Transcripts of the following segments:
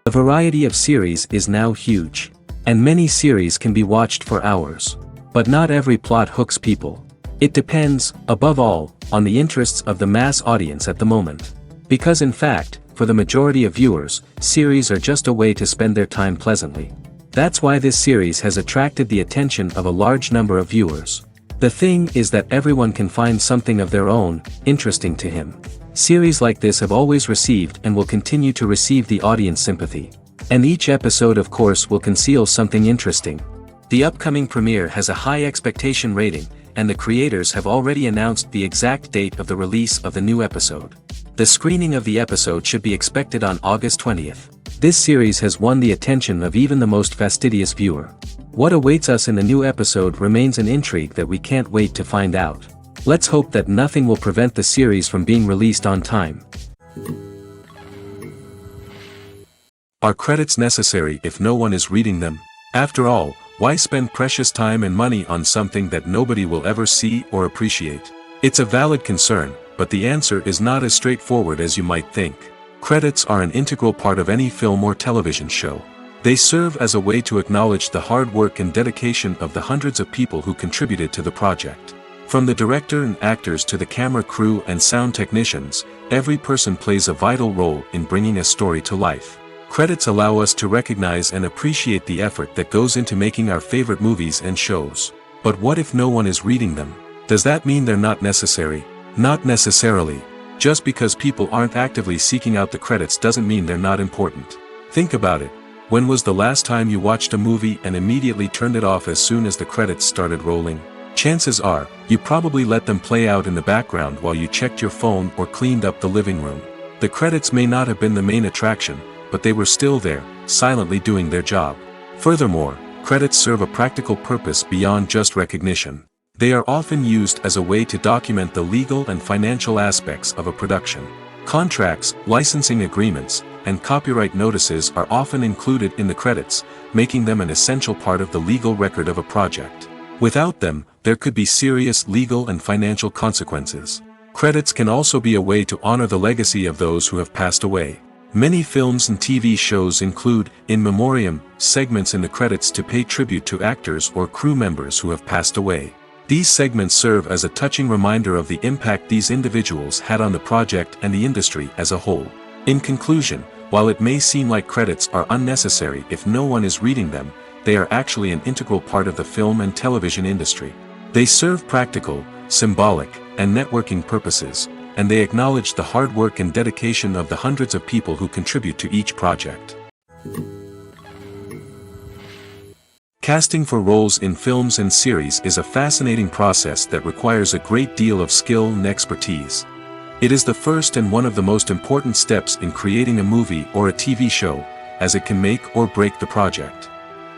The variety of series is now huge. And many series can be watched for hours. But not every plot hooks people. It depends, above all, on the interests of the mass audience at the moment. Because in fact, for the majority of viewers, series are just a way to spend their time pleasantly. That's why this series has attracted the attention of a large number of viewers. The thing is that everyone can find something of their own, interesting to him. Series like this have always received and will continue to receive the audience sympathy. And each episode of course will conceal something interesting. The upcoming premiere has a high expectation rating, and the creators have already announced the exact date of the release of the new episode. The screening of the episode should be expected on August 20th. This series has won the attention of even the most fastidious viewer. What awaits us in the new episode remains an intrigue that we can't wait to find out. Let's hope that nothing will prevent the series from being released on time. Are credits necessary if no one is reading them? After all, why spend precious time and money on something that nobody will ever see or appreciate? It's a valid concern, but the answer is not as straightforward as you might think. Credits are an integral part of any film or television show. They serve as a way to acknowledge the hard work and dedication of the hundreds of people who contributed to the project. From the director and actors to the camera crew and sound technicians, every person plays a vital role in bringing a story to life. Credits allow us to recognize and appreciate the effort that goes into making our favorite movies and shows. But what if no one is reading them? Does that mean they're not necessary? Not necessarily. Just because people aren't actively seeking out the credits doesn't mean they're not important. Think about it. When was the last time you watched a movie and immediately turned it off as soon as the credits started rolling? Chances are, you probably let them play out in the background while you checked your phone or cleaned up the living room. The credits may not have been the main attraction, but they were still there, silently doing their job. Furthermore, credits serve a practical purpose beyond just recognition. They are often used as a way to document the legal and financial aspects of a production. Contracts, licensing agreements, and copyright notices are often included in the credits, making them an essential part of the legal record of a project. Without them, there could be serious legal and financial consequences. Credits can also be a way to honor the legacy of those who have passed away. Many films and TV shows include, in memoriam, segments in the credits to pay tribute to actors or crew members who have passed away. These segments serve as a touching reminder of the impact these individuals had on the project and the industry as a whole. In conclusion, while it may seem like credits are unnecessary if no one is reading them, they are actually an integral part of the film and television industry. They serve practical, symbolic, and networking purposes, and they acknowledge the hard work and dedication of the hundreds of people who contribute to each project. Casting for roles in films and series is a fascinating process that requires a great deal of skill and expertise. It is the first and one of the most important steps in creating a movie or a TV show, as it can make or break the project.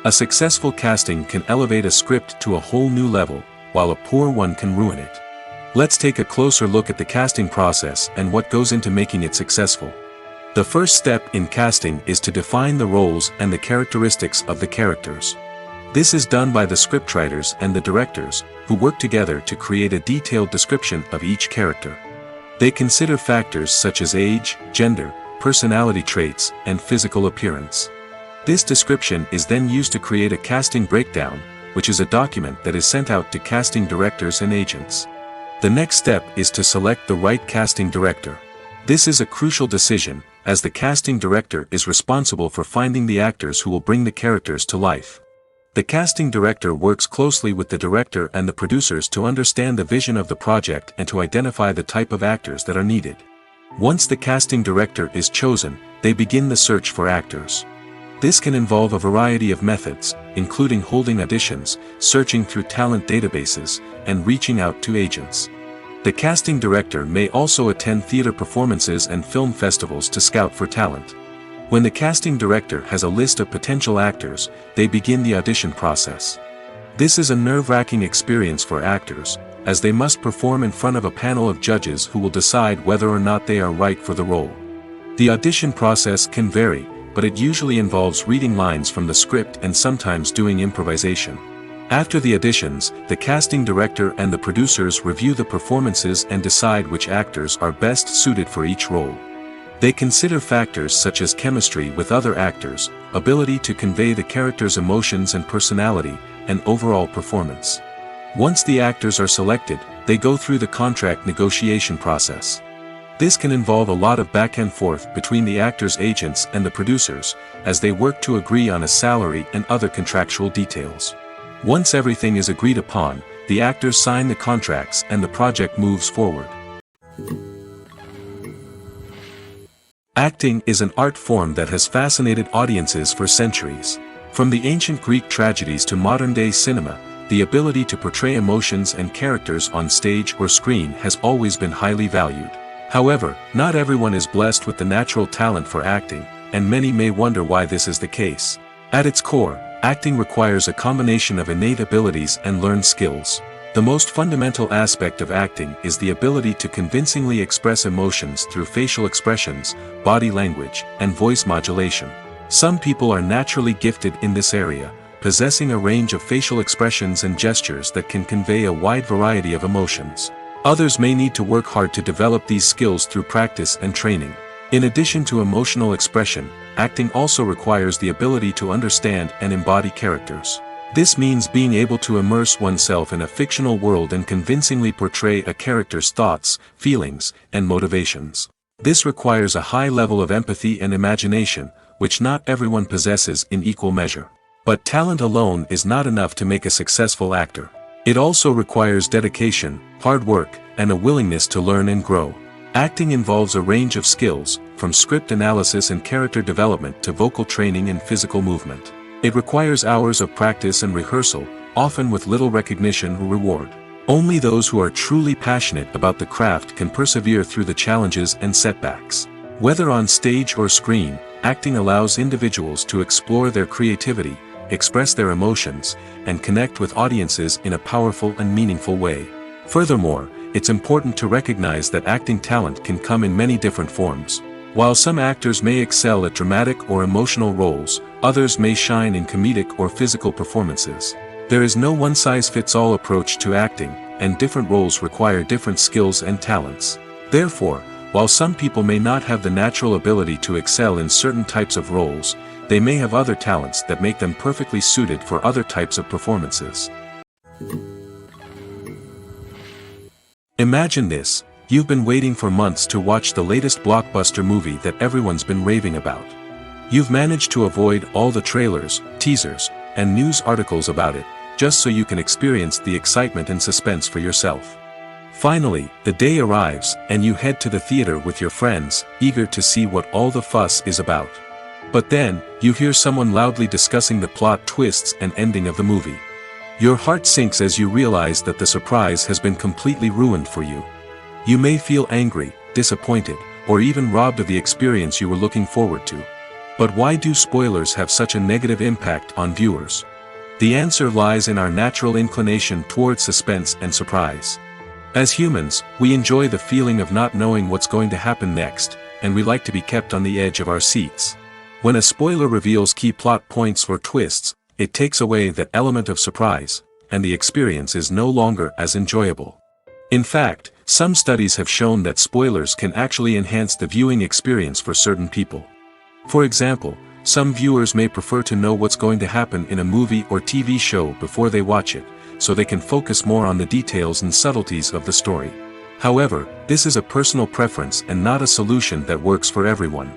A successful casting can elevate a script to a whole new level, while a poor one can ruin it. Let's take a closer look at the casting process and what goes into making it successful. The first step in casting is to define the roles and the characteristics of the characters. This is done by the scriptwriters and the directors, who work together to create a detailed description of each character. They consider factors such as age, gender, personality traits, and physical appearance. This description is then used to create a casting breakdown, which is a document that is sent out to casting directors and agents. The next step is to select the right casting director. This is a crucial decision, as the casting director is responsible for finding the actors who will bring the characters to life. The casting director works closely with the director and the producers to understand the vision of the project and to identify the type of actors that are needed. Once the casting director is chosen, they begin the search for actors. This can involve a variety of methods, including holding auditions, searching through talent databases, and reaching out to agents. The casting director may also attend theater performances and film festivals to scout for talent. When the casting director has a list of potential actors, they begin the audition process. This is a nerve-wracking experience for actors, as they must perform in front of a panel of judges who will decide whether or not they are right for the role. The audition process can vary, but it usually involves reading lines from the script and sometimes doing improvisation. After the auditions, the casting director and the producers review the performances and decide which actors are best suited for each role. They consider factors such as chemistry with other actors, ability to convey the character's emotions and personality, and overall performance. Once the actors are selected, they go through the contract negotiation process. This can involve a lot of back and forth between the actors' agents and the producers, as they work to agree on a salary and other contractual details. Once everything is agreed upon, the actors sign the contracts and the project moves forward. Acting is an art form that has fascinated audiences for centuries. From the ancient Greek tragedies to modern-day cinema, the ability to portray emotions and characters on stage or screen has always been highly valued. However, not everyone is blessed with the natural talent for acting, and many may wonder why this is the case. At its core, acting requires a combination of innate abilities and learned skills. The most fundamental aspect of acting is the ability to convincingly express emotions through facial expressions, body language, and voice modulation. Some people are naturally gifted in this area, possessing a range of facial expressions and gestures that can convey a wide variety of emotions. Others may need to work hard to develop these skills through practice and training. In addition to emotional expression, acting also requires the ability to understand and embody characters. This means being able to immerse oneself in a fictional world and convincingly portray a character's thoughts, feelings, and motivations. This requires a high level of empathy and imagination, which not everyone possesses in equal measure. But talent alone is not enough to make a successful actor. It also requires dedication, hard work, and a willingness to learn and grow. Acting involves a range of skills, from script analysis and character development to vocal training and physical movement. It requires hours of practice and rehearsal, often with little recognition or reward. Only those who are truly passionate about the craft can persevere through the challenges and setbacks. Whether on stage or screen, acting allows individuals to explore their creativity, express their emotions, and connect with audiences in a powerful and meaningful way. Furthermore, it's important to recognize that acting talent can come in many different forms. While some actors may excel at dramatic or emotional roles, others may shine in comedic or physical performances. There is no one-size-fits-all approach to acting, and different roles require different skills and talents. Therefore, while some people may not have the natural ability to excel in certain types of roles, they may have other talents that make them perfectly suited for other types of performances. Imagine this: you've been waiting for months to watch the latest blockbuster movie that everyone's been raving about. You've managed to avoid all the trailers, teasers, and news articles about it, just so you can experience the excitement and suspense for yourself. Finally, the day arrives, and you head to the theater with your friends, eager to see what all the fuss is about. But then, you hear someone loudly discussing the plot twists and ending of the movie. Your heart sinks as you realize that the surprise has been completely ruined for you. You may feel angry, disappointed, or even robbed of the experience you were looking forward to. But why do spoilers have such a negative impact on viewers? The answer lies in our natural inclination toward suspense and surprise. As humans, we enjoy the feeling of not knowing what's going to happen next, and we like to be kept on the edge of our seats. When a spoiler reveals key plot points or twists, it takes away that element of surprise, and the experience is no longer as enjoyable. In fact, some studies have shown that spoilers can actually enhance the viewing experience for certain people. For example, some viewers may prefer to know what's going to happen in a movie or TV show before they watch it, so they can focus more on the details and subtleties of the story. However, this is a personal preference and not a solution that works for everyone.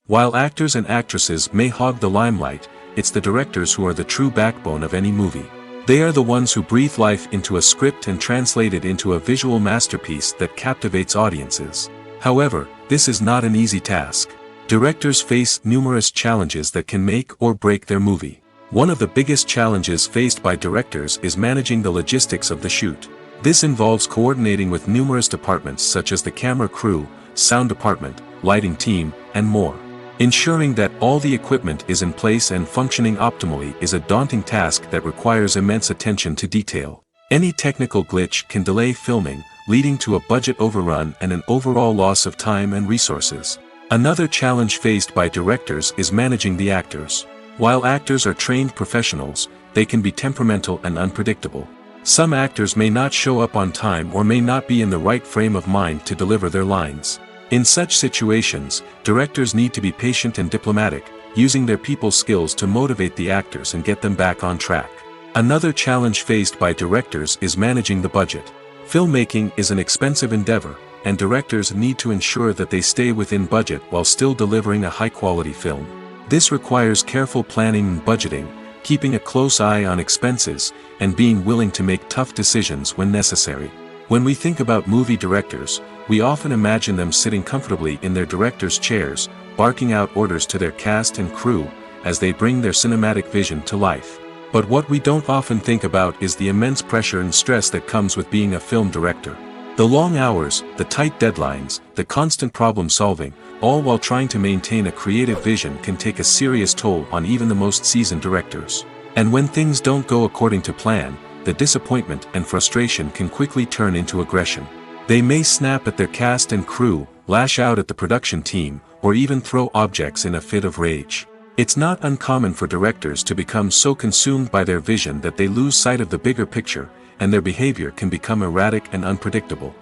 While actors and actresses may hog the limelight, it's the directors who are the true backbone of any movie. They are the ones who breathe life into a script and translate it into a visual masterpiece that captivates audiences. However, this is not an easy task. Directors face numerous challenges that can make or break their movie. One of the biggest challenges faced by directors is managing the logistics of the shoot. This involves coordinating with numerous departments such as the camera crew, sound department, lighting team, and more. Ensuring that all the equipment is in place and functioning optimally is a daunting task that requires immense attention to detail. Any technical glitch can delay filming, leading to a budget overrun and an overall loss of time and resources. Another challenge faced by directors is managing the actors. While actors are trained professionals, they can be temperamental and unpredictable. Some actors may not show up on time or may not be in the right frame of mind to deliver their lines. In such situations, directors need to be patient and diplomatic, using their people skills to motivate the actors and get them back on track. Another challenge faced by directors is managing the budget. Filmmaking is an expensive endeavor, and directors need to ensure that they stay within budget while still delivering a high-quality film. This requires careful planning and budgeting, keeping a close eye on expenses, and being willing to make tough decisions when necessary. When we think about movie directors, we often imagine them sitting comfortably in their director's chairs, barking out orders to their cast and crew, as they bring their cinematic vision to life. But what we don't often think about is the immense pressure and stress that comes with being a film director. The long hours, the tight deadlines, the constant problem solving, all while trying to maintain a creative vision can take a serious toll on even the most seasoned directors. And when things don't go according to plan, the disappointment and frustration can quickly turn into aggression. They may snap at their cast and crew, lash out at the production team, or even throw objects in a fit of rage. It's not uncommon for directors to become so consumed by their vision that they lose sight of the bigger picture, and their behavior can become erratic and unpredictable.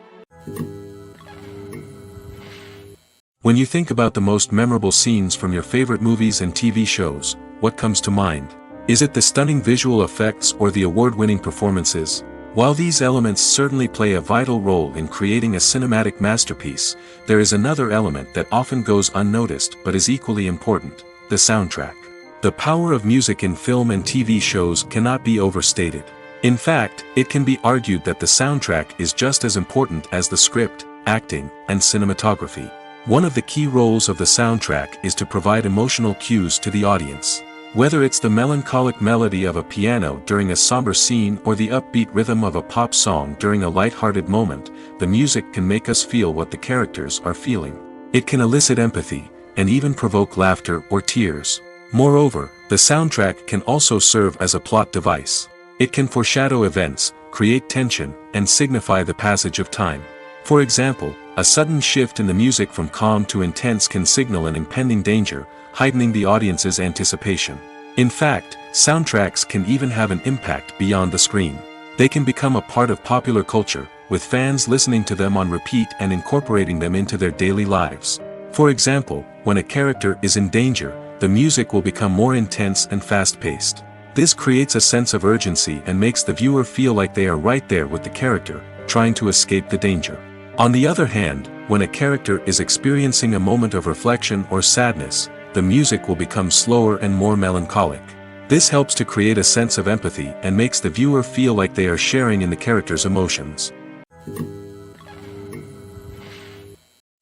When you think about the most memorable scenes from your favorite movies and TV shows, what comes to mind? Is it the stunning visual effects or the award-winning performances? While these elements certainly play a vital role in creating a cinematic masterpiece, there is another element that often goes unnoticed but is equally important: the soundtrack. The power of music in film and TV shows cannot be overstated. In fact, it can be argued that the soundtrack is just as important as the script, acting, and cinematography. One of the key roles of the soundtrack is to provide emotional cues to the audience. Whether it's the melancholic melody of a piano during a somber scene or the upbeat rhythm of a pop song during a light-hearted moment, the music can make us feel what the characters are feeling. It can elicit empathy, and even provoke laughter or tears. Moreover, the soundtrack can also serve as a plot device. It can foreshadow events, create tension, and signify the passage of time. For example, a sudden shift in the music from calm to intense can signal an impending danger, heightening the audience's anticipation. In fact, soundtracks can even have an impact beyond the screen. They can become a part of popular culture, with fans listening to them on repeat and incorporating them into their daily lives. For example, when a character is in danger, the music will become more intense and fast-paced. This creates a sense of urgency and makes the viewer feel like they are right there with the character, trying to escape the danger. On the other hand, when a character is experiencing a moment of reflection or sadness, the music will become slower and more melancholic. This helps to create a sense of empathy and makes the viewer feel like they are sharing in the character's emotions.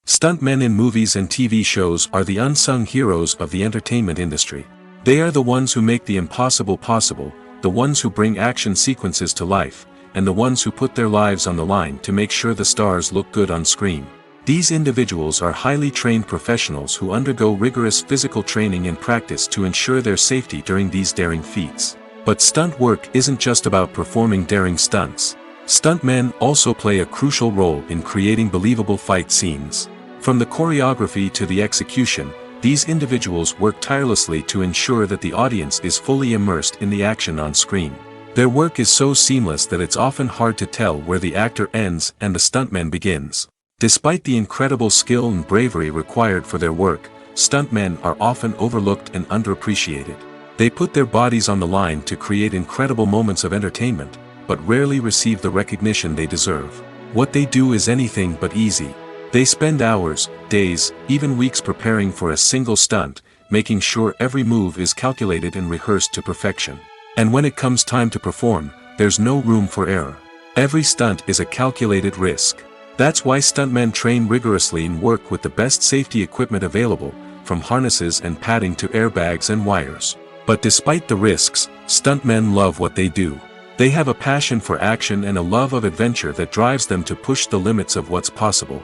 Stuntmen in movies and TV shows are the unsung heroes of the entertainment industry. They are the ones who make the impossible possible, the ones who bring action sequences to life, and the ones who put their lives on the line to make sure the stars look good on screen. These individuals are highly trained professionals who undergo rigorous physical training and practice to ensure their safety during these daring feats. But stunt work isn't just about performing daring stunts. Stuntmen also play a crucial role in creating believable fight scenes. From the choreography to the execution, these individuals work tirelessly to ensure that the audience is fully immersed in the action on screen. Their work is so seamless that it's often hard to tell where the actor ends and the stuntman begins. Despite the incredible skill and bravery required for their work, stuntmen are often overlooked and underappreciated. They put their bodies on the line to create incredible moments of entertainment, but rarely receive the recognition they deserve. What they do is anything but easy. They spend hours, days, even weeks preparing for a single stunt, making sure every move is calculated and rehearsed to perfection. And when it comes time to perform, there's no room for error. Every stunt is a calculated risk. That's why stuntmen train rigorously and work with the best safety equipment available, from harnesses and padding to airbags and wires. But despite the risks, stuntmen love what they do. They have a passion for action and a love of adventure that drives them to push the limits of what's possible.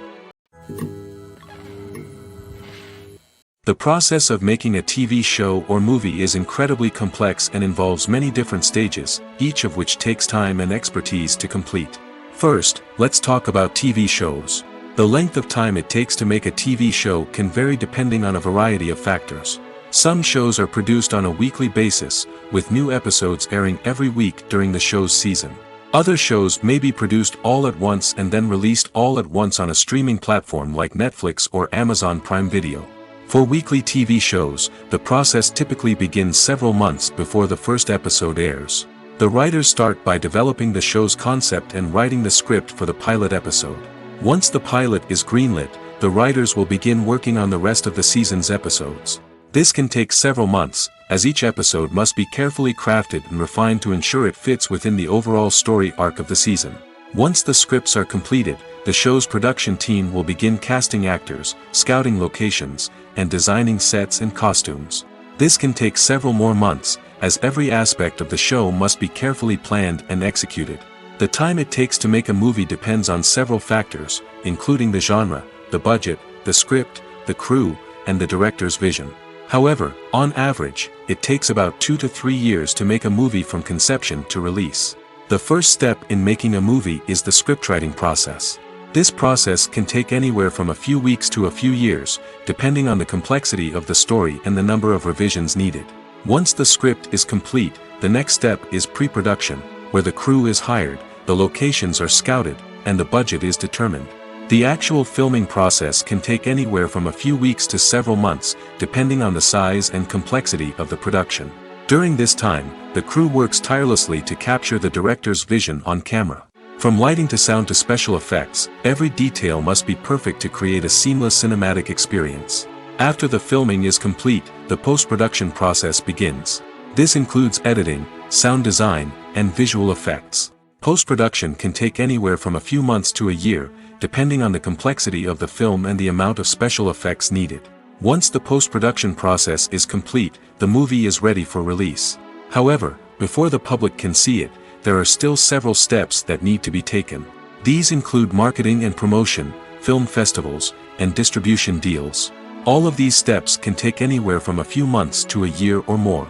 The process of making a TV show or movie is incredibly complex and involves many different stages, each of which takes time and expertise to complete. First, let's talk about TV shows. The length of time it takes to make a TV show can vary depending on a variety of factors. Some shows are produced on a weekly basis, with new episodes airing every week during the show's season. Other shows may be produced all at once and then released all at once on a streaming platform like Netflix or Amazon Prime Video. For weekly TV shows, the process typically begins several months before the first episode airs. The writers start by developing the show's concept and writing the script for the pilot episode. Once the pilot is greenlit, the writers will begin working on the rest of the season's episodes. This can take several months, as each episode must be carefully crafted and refined to ensure it fits within the overall story arc of the season. Once the scripts are completed, the show's production team will begin casting actors, scouting locations, and designing sets and costumes. This can take several more months, as every aspect of the show must be carefully planned and executed. The time it takes to make a movie depends on several factors, including the genre, the budget, the script, the crew, and the director's vision. However, on average, it takes about 2 to 3 years to make a movie from conception to release. The first step in making a movie is the scriptwriting process. This process can take anywhere from a few weeks to a few years, depending on the complexity of the story and the number of revisions needed. Once the script is complete, the next step is pre-production, where the crew is hired, the locations are scouted, and the budget is determined. The actual filming process can take anywhere from a few weeks to several months, depending on the size and complexity of the production. During this time, the crew works tirelessly to capture the director's vision on camera. From lighting to sound to special effects, every detail must be perfect to create a seamless cinematic experience. After the filming is complete, the post-production process begins. This includes editing, sound design, and visual effects. Post-production can take anywhere from a few months to a year, depending on the complexity of the film and the amount of special effects needed. Once the post-production process is complete, the movie is ready for release. However, before the public can see it, there are still several steps that need to be taken. These include marketing and promotion, film festivals, and distribution deals. All of these steps can take anywhere from a few months to a year or more.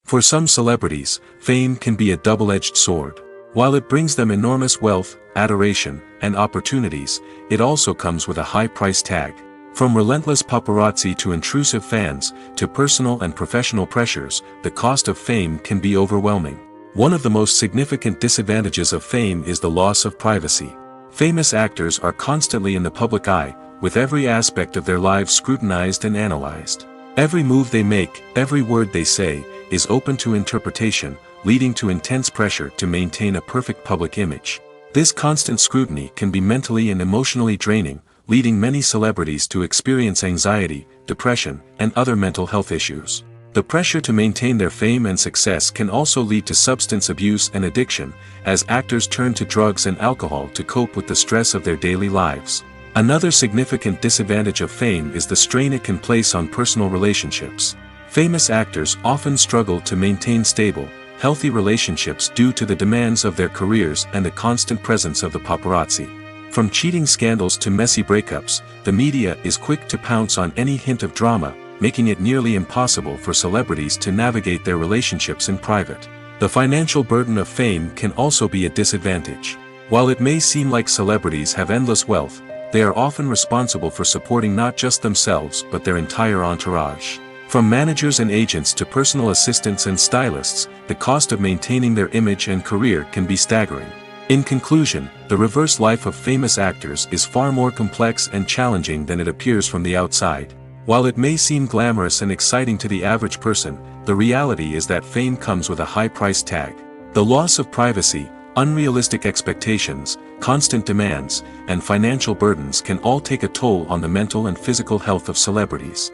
For some celebrities, fame can be a double-edged sword. While it brings them enormous wealth, adoration, and opportunities, it also comes with a high price tag. From relentless paparazzi to intrusive fans, to personal and professional pressures, the cost of fame can be overwhelming. One of the most significant disadvantages of fame is the loss of privacy. Famous actors are constantly in the public eye, with every aspect of their lives scrutinized and analyzed. Every move they make, every word they say, is open to interpretation, leading to intense pressure to maintain a perfect public image. This constant scrutiny can be mentally and emotionally draining, leading many celebrities to experience anxiety, depression, and other mental health issues. The pressure to maintain their fame and success can also lead to substance abuse and addiction, as actors turn to drugs and alcohol to cope with the stress of their daily lives. Another significant disadvantage of fame is the strain it can place on personal relationships. Famous actors often struggle to maintain stable, healthy relationships due to the demands of their careers and the constant presence of the paparazzi. From cheating scandals to messy breakups, the media is quick to pounce on any hint of drama, making it nearly impossible for celebrities to navigate their relationships in private. The financial burden of fame can also be a disadvantage. While it may seem like celebrities have endless wealth, they are often responsible for supporting not just themselves but their entire entourage. From managers and agents to personal assistants and stylists, the cost of maintaining their image and career can be staggering. In conclusion, the reverse life of famous actors is far more complex and challenging than it appears from the outside. While it may seem glamorous and exciting to the average person, the reality is that fame comes with a high price tag. The loss of privacy, unrealistic expectations, constant demands, and financial burdens can all take a toll on the mental and physical health of celebrities.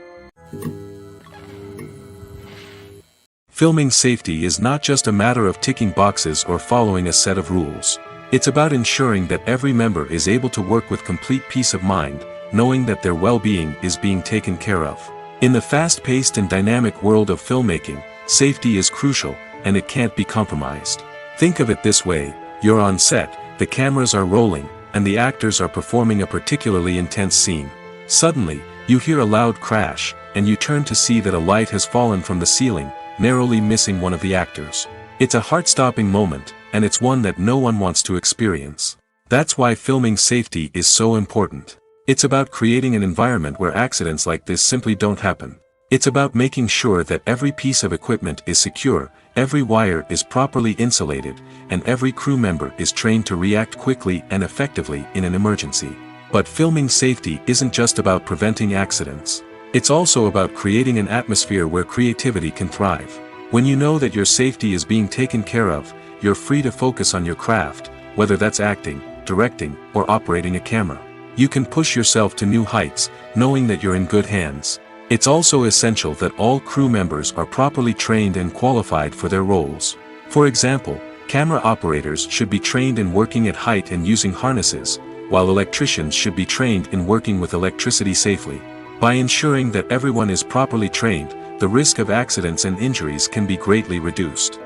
Filming safety is not just a matter of ticking boxes or following a set of rules. It's about ensuring that every member is able to work with complete peace of mind, knowing that their well-being is being taken care of. In the fast-paced and dynamic world of filmmaking, safety is crucial, and it can't be compromised. Think of it this way: you're on set, the cameras are rolling, and the actors are performing a particularly intense scene. Suddenly, you hear a loud crash, and you turn to see that a light has fallen from the ceiling, narrowly missing one of the actors. It's a heart-stopping moment, and it's one that no one wants to experience. That's why filming safety is so important. It's about creating an environment where accidents like this simply don't happen. It's about making sure that every piece of equipment is secure, every wire is properly insulated, and every crew member is trained to react quickly and effectively in an emergency. But filming safety isn't just about preventing accidents. It's also about creating an atmosphere where creativity can thrive. When you know that your safety is being taken care of, you're free to focus on your craft, whether that's acting, directing, or operating a camera. You can push yourself to new heights, knowing that you're in good hands. It's also essential that all crew members are properly trained and qualified for their roles. For example, camera operators should be trained in working at height and using harnesses, while electricians should be trained in working with electricity safely. By ensuring that everyone is properly trained, the risk of accidents and injuries can be greatly reduced.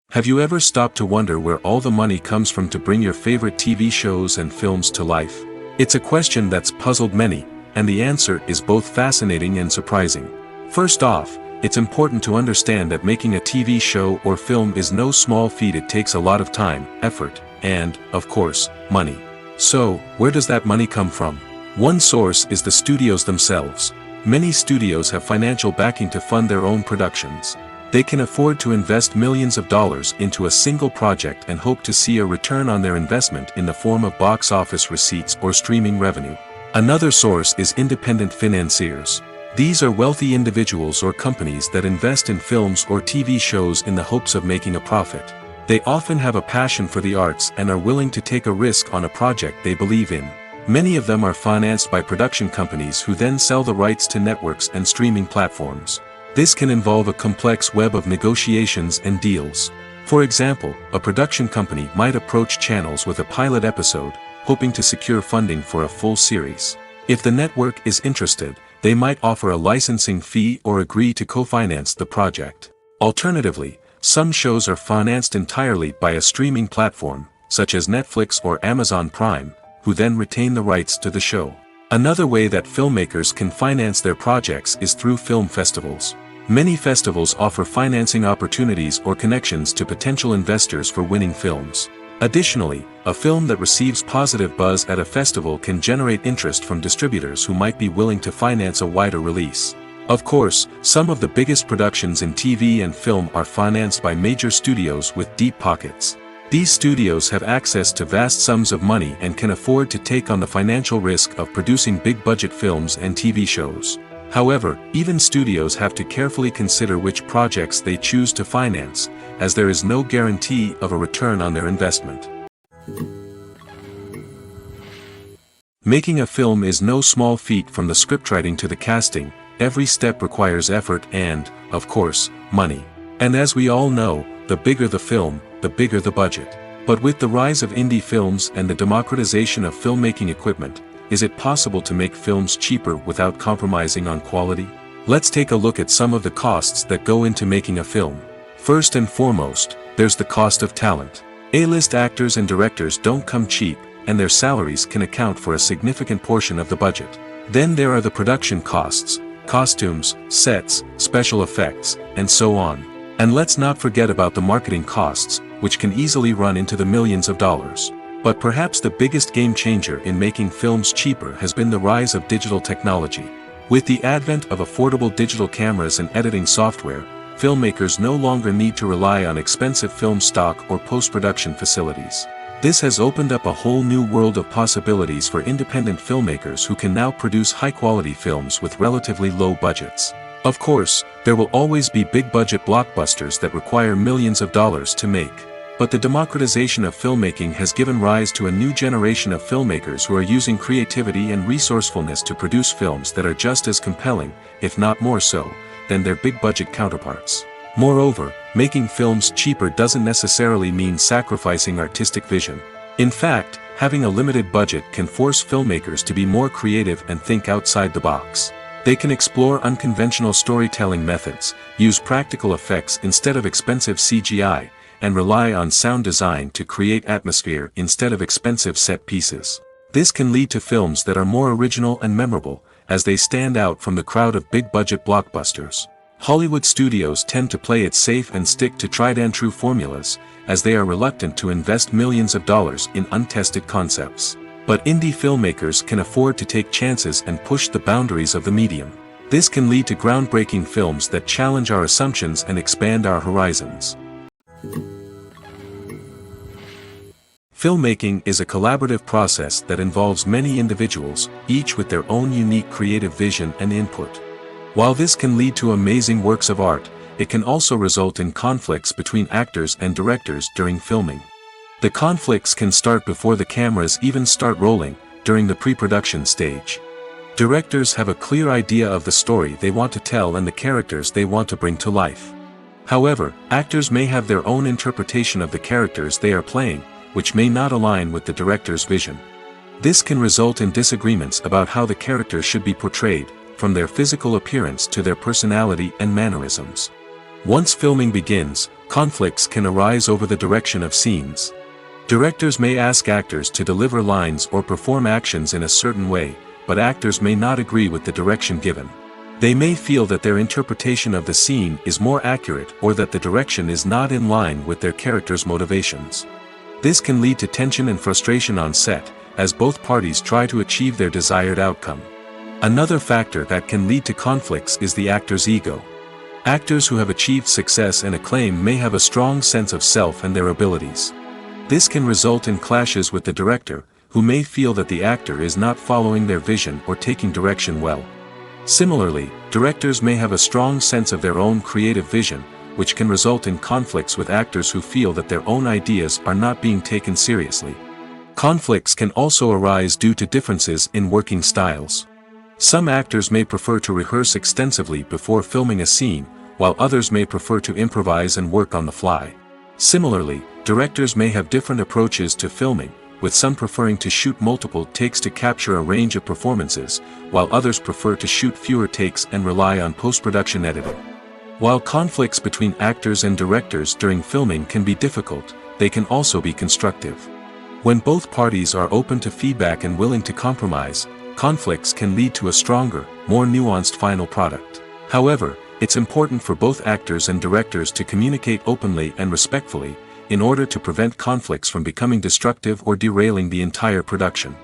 Have you ever stopped to wonder where all the money comes from to bring your favorite TV shows and films to life? It's a question that's puzzled many, and the answer is both fascinating and surprising. First off, it's important to understand that making a TV show or film is no small feat. It takes a lot of time, effort, and, of course, money. So, where does that money come from? One source is the studios themselves. Many studios have financial backing to fund their own productions. They can afford to invest millions of dollars into a single project and hope to see a return on their investment in the form of box office receipts or streaming revenue. Another source is independent financiers. These are wealthy individuals or companies that invest in films or TV shows in the hopes of making a profit. They often have a passion for the arts and are willing to take a risk on a project they believe in. Many of them are financed by production companies who then sell the rights to networks and streaming platforms. This can involve a complex web of negotiations and deals. For example, a production company might approach channels with a pilot episode, hoping to secure funding for a full series. If the network is interested, they might offer a licensing fee or agree to co-finance the project. Alternatively, some shows are financed entirely by a streaming platform, such as Netflix or Amazon Prime, who then retain the rights to the show. Another way that filmmakers can finance their projects is through film festivals. Many festivals offer financing opportunities or connections to potential investors for winning films. Additionally, a film that receives positive buzz at a festival can generate interest from distributors who might be willing to finance a wider release. Of course, some of the biggest productions in TV and film are financed by major studios with deep pockets. These studios have access to vast sums of money and can afford to take on the financial risk of producing big-budget films and TV shows. However, even studios have to carefully consider which projects they choose to finance, as there is no guarantee of a return on their investment. Making a film is no small feat. From the scriptwriting to the casting, every step requires effort and, of course, money. And as we all know, the bigger the film, the bigger the budget. But with the rise of indie films and the democratization of filmmaking equipment, is it possible to make films cheaper without compromising on quality? Let's take a look at some of the costs that go into making a film. First and foremost, there's the cost of talent. A-list actors and directors don't come cheap, and their salaries can account for a significant portion of the budget. Then there are the production costs, costumes, sets, special effects, and so on. And let's not forget about the marketing costs, which can easily run into the millions of dollars. But perhaps the biggest game changer in making films cheaper has been the rise of digital technology. With the advent of affordable digital cameras and editing software, filmmakers no longer need to rely on expensive film stock or post-production facilities. This has opened up a whole new world of possibilities for independent filmmakers who can now produce high-quality films with relatively low budgets. Of course, there will always be big-budget blockbusters that require millions of dollars to make. But the democratization of filmmaking has given rise to a new generation of filmmakers who are using creativity and resourcefulness to produce films that are just as compelling, if not more so, than their big-budget counterparts. Moreover, making films cheaper doesn't necessarily mean sacrificing artistic vision. In fact, having a limited budget can force filmmakers to be more creative and think outside the box. They can explore unconventional storytelling methods, use practical effects instead of expensive CGI, and rely on sound design to create atmosphere instead of expensive set pieces. This can lead to films that are more original and memorable, as they stand out from the crowd of big-budget blockbusters. Hollywood studios tend to play it safe and stick to tried-and-true formulas, as they are reluctant to invest millions of dollars in untested concepts. But indie filmmakers can afford to take chances and push the boundaries of the medium. This can lead to groundbreaking films that challenge our assumptions and expand our horizons. Filmmaking is a collaborative process that involves many individuals, each with their own unique creative vision and input. While this can lead to amazing works of art, it can also result in conflicts between actors and directors during filming. The conflicts can start before the cameras even start rolling, during the pre-production stage. Directors have a clear idea of the story they want to tell and the characters they want to bring to life. However, actors may have their own interpretation of the characters they are playing, which may not align with the director's vision. This can result in disagreements about how the characters should be portrayed, from their physical appearance to their personality and mannerisms. Once filming begins, conflicts can arise over the direction of scenes. Directors may ask actors to deliver lines or perform actions in a certain way, but actors may not agree with the direction given. They may feel that their interpretation of the scene is more accurate or that the direction is not in line with their character's motivations. This can lead to tension and frustration on set, as both parties try to achieve their desired outcome. Another factor that can lead to conflicts is the actor's ego. Actors who have achieved success and acclaim may have a strong sense of self and their abilities. This can result in clashes with the director, who may feel that the actor is not following their vision or taking direction well. Similarly, directors may have a strong sense of their own creative vision, which can result in conflicts with actors who feel that their own ideas are not being taken seriously. Conflicts can also arise due to differences in working styles. Some actors may prefer to rehearse extensively before filming a scene, while others may prefer to improvise and work on the fly. Similarly, directors may have different approaches to filming, with some preferring to shoot multiple takes to capture a range of performances, while others prefer to shoot fewer takes and rely on post-production editing. While conflicts between actors and directors during filming can be difficult, they can also be constructive. When both parties are open to feedback and willing to compromise, conflicts can lead to a stronger, more nuanced final product. However, it's important for both actors and directors to communicate openly and respectfully, in order to prevent conflicts from becoming destructive or derailing the entire production.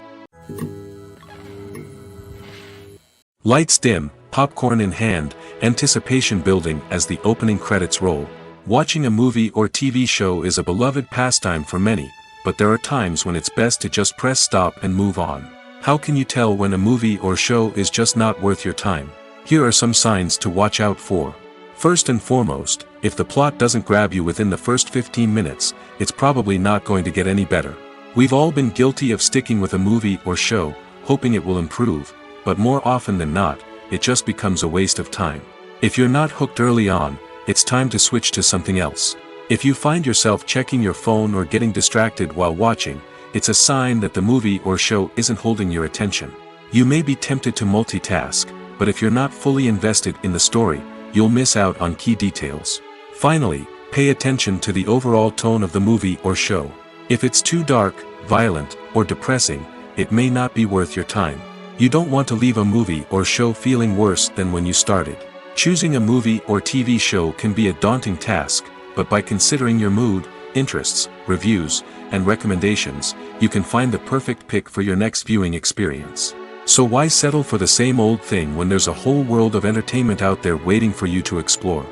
Lights dim, popcorn in hand, anticipation building as the opening credits roll. Watching a movie or TV show is a beloved pastime for many, but there are times when it's best to just press stop and move on. How can you tell when a movie or show is just not worth your time? Here are some signs to watch out for. First and foremost, if the plot doesn't grab you within the first 15 minutes, it's probably not going to get any better. We've all been guilty of sticking with a movie or show, hoping it will improve, but more often than not, it just becomes a waste of time. If you're not hooked early on, it's time to switch to something else. If you find yourself checking your phone or getting distracted while watching, it's a sign that the movie or show isn't holding your attention. You may be tempted to multitask, but if you're not fully invested in the story, you'll miss out on key details. Finally, pay attention to the overall tone of the movie or show. If it's too dark, violent, or depressing, it may not be worth your time. You don't want to leave a movie or show feeling worse than when you started. Choosing a movie or TV show can be a daunting task, but by considering your mood, interests, reviews, and recommendations, you can find the perfect pick for your next viewing experience. So why settle for the same old thing when there's a whole world of entertainment out there waiting for you to explore?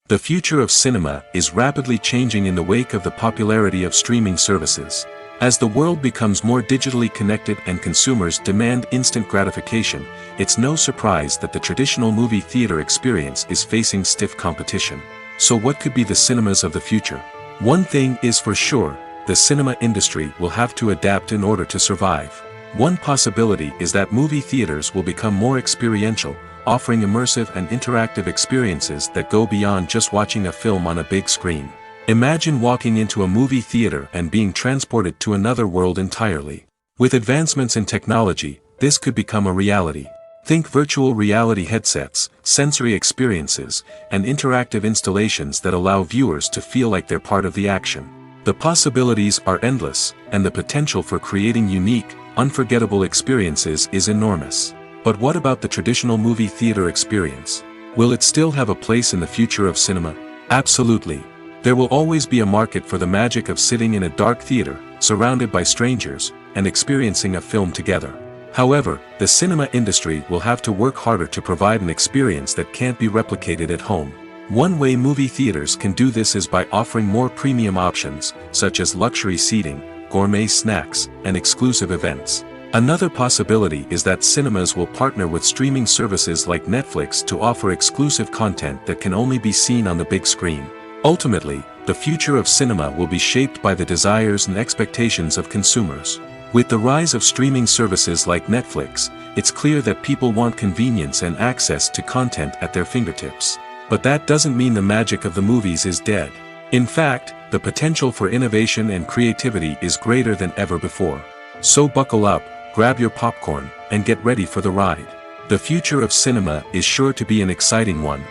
The future of cinema is rapidly changing in the wake of the popularity of streaming services. As the world becomes more digitally connected and consumers demand instant gratification, it's no surprise that the traditional movie theater experience is facing stiff competition. So what could be the cinemas of the future? One thing is for sure, the cinema industry will have to adapt in order to survive. One possibility is that movie theaters will become more experiential, offering immersive and interactive experiences that go beyond just watching a film on a big screen. Imagine walking into a movie theater and being transported to another world entirely. With advancements in technology, this could become a reality. Think virtual reality headsets, sensory experiences, and interactive installations that allow viewers to feel like they're part of the action. The possibilities are endless, and the potential for creating unique, unforgettable experiences is enormous. But what about the traditional movie theater experience? Will it still have a place in the future of cinema? Absolutely. There will always be a market for the magic of sitting in a dark theater, surrounded by strangers, and experiencing a film together. However, the cinema industry will have to work harder to provide an experience that can't be replicated at home. One way movie theaters can do this is by offering more premium options, such as luxury seating, gourmet snacks, and exclusive events. Another possibility is that cinemas will partner with streaming services like Netflix to offer exclusive content that can only be seen on the big screen. Ultimately, the future of cinema will be shaped by the desires and expectations of consumers. With the rise of streaming services like Netflix, it's clear that people want convenience and access to content at their fingertips. But that doesn't mean the magic of the movies is dead. In fact, the potential for innovation and creativity is greater than ever before. So buckle up, grab your popcorn, and get ready for the ride. The future of cinema is sure to be an exciting one.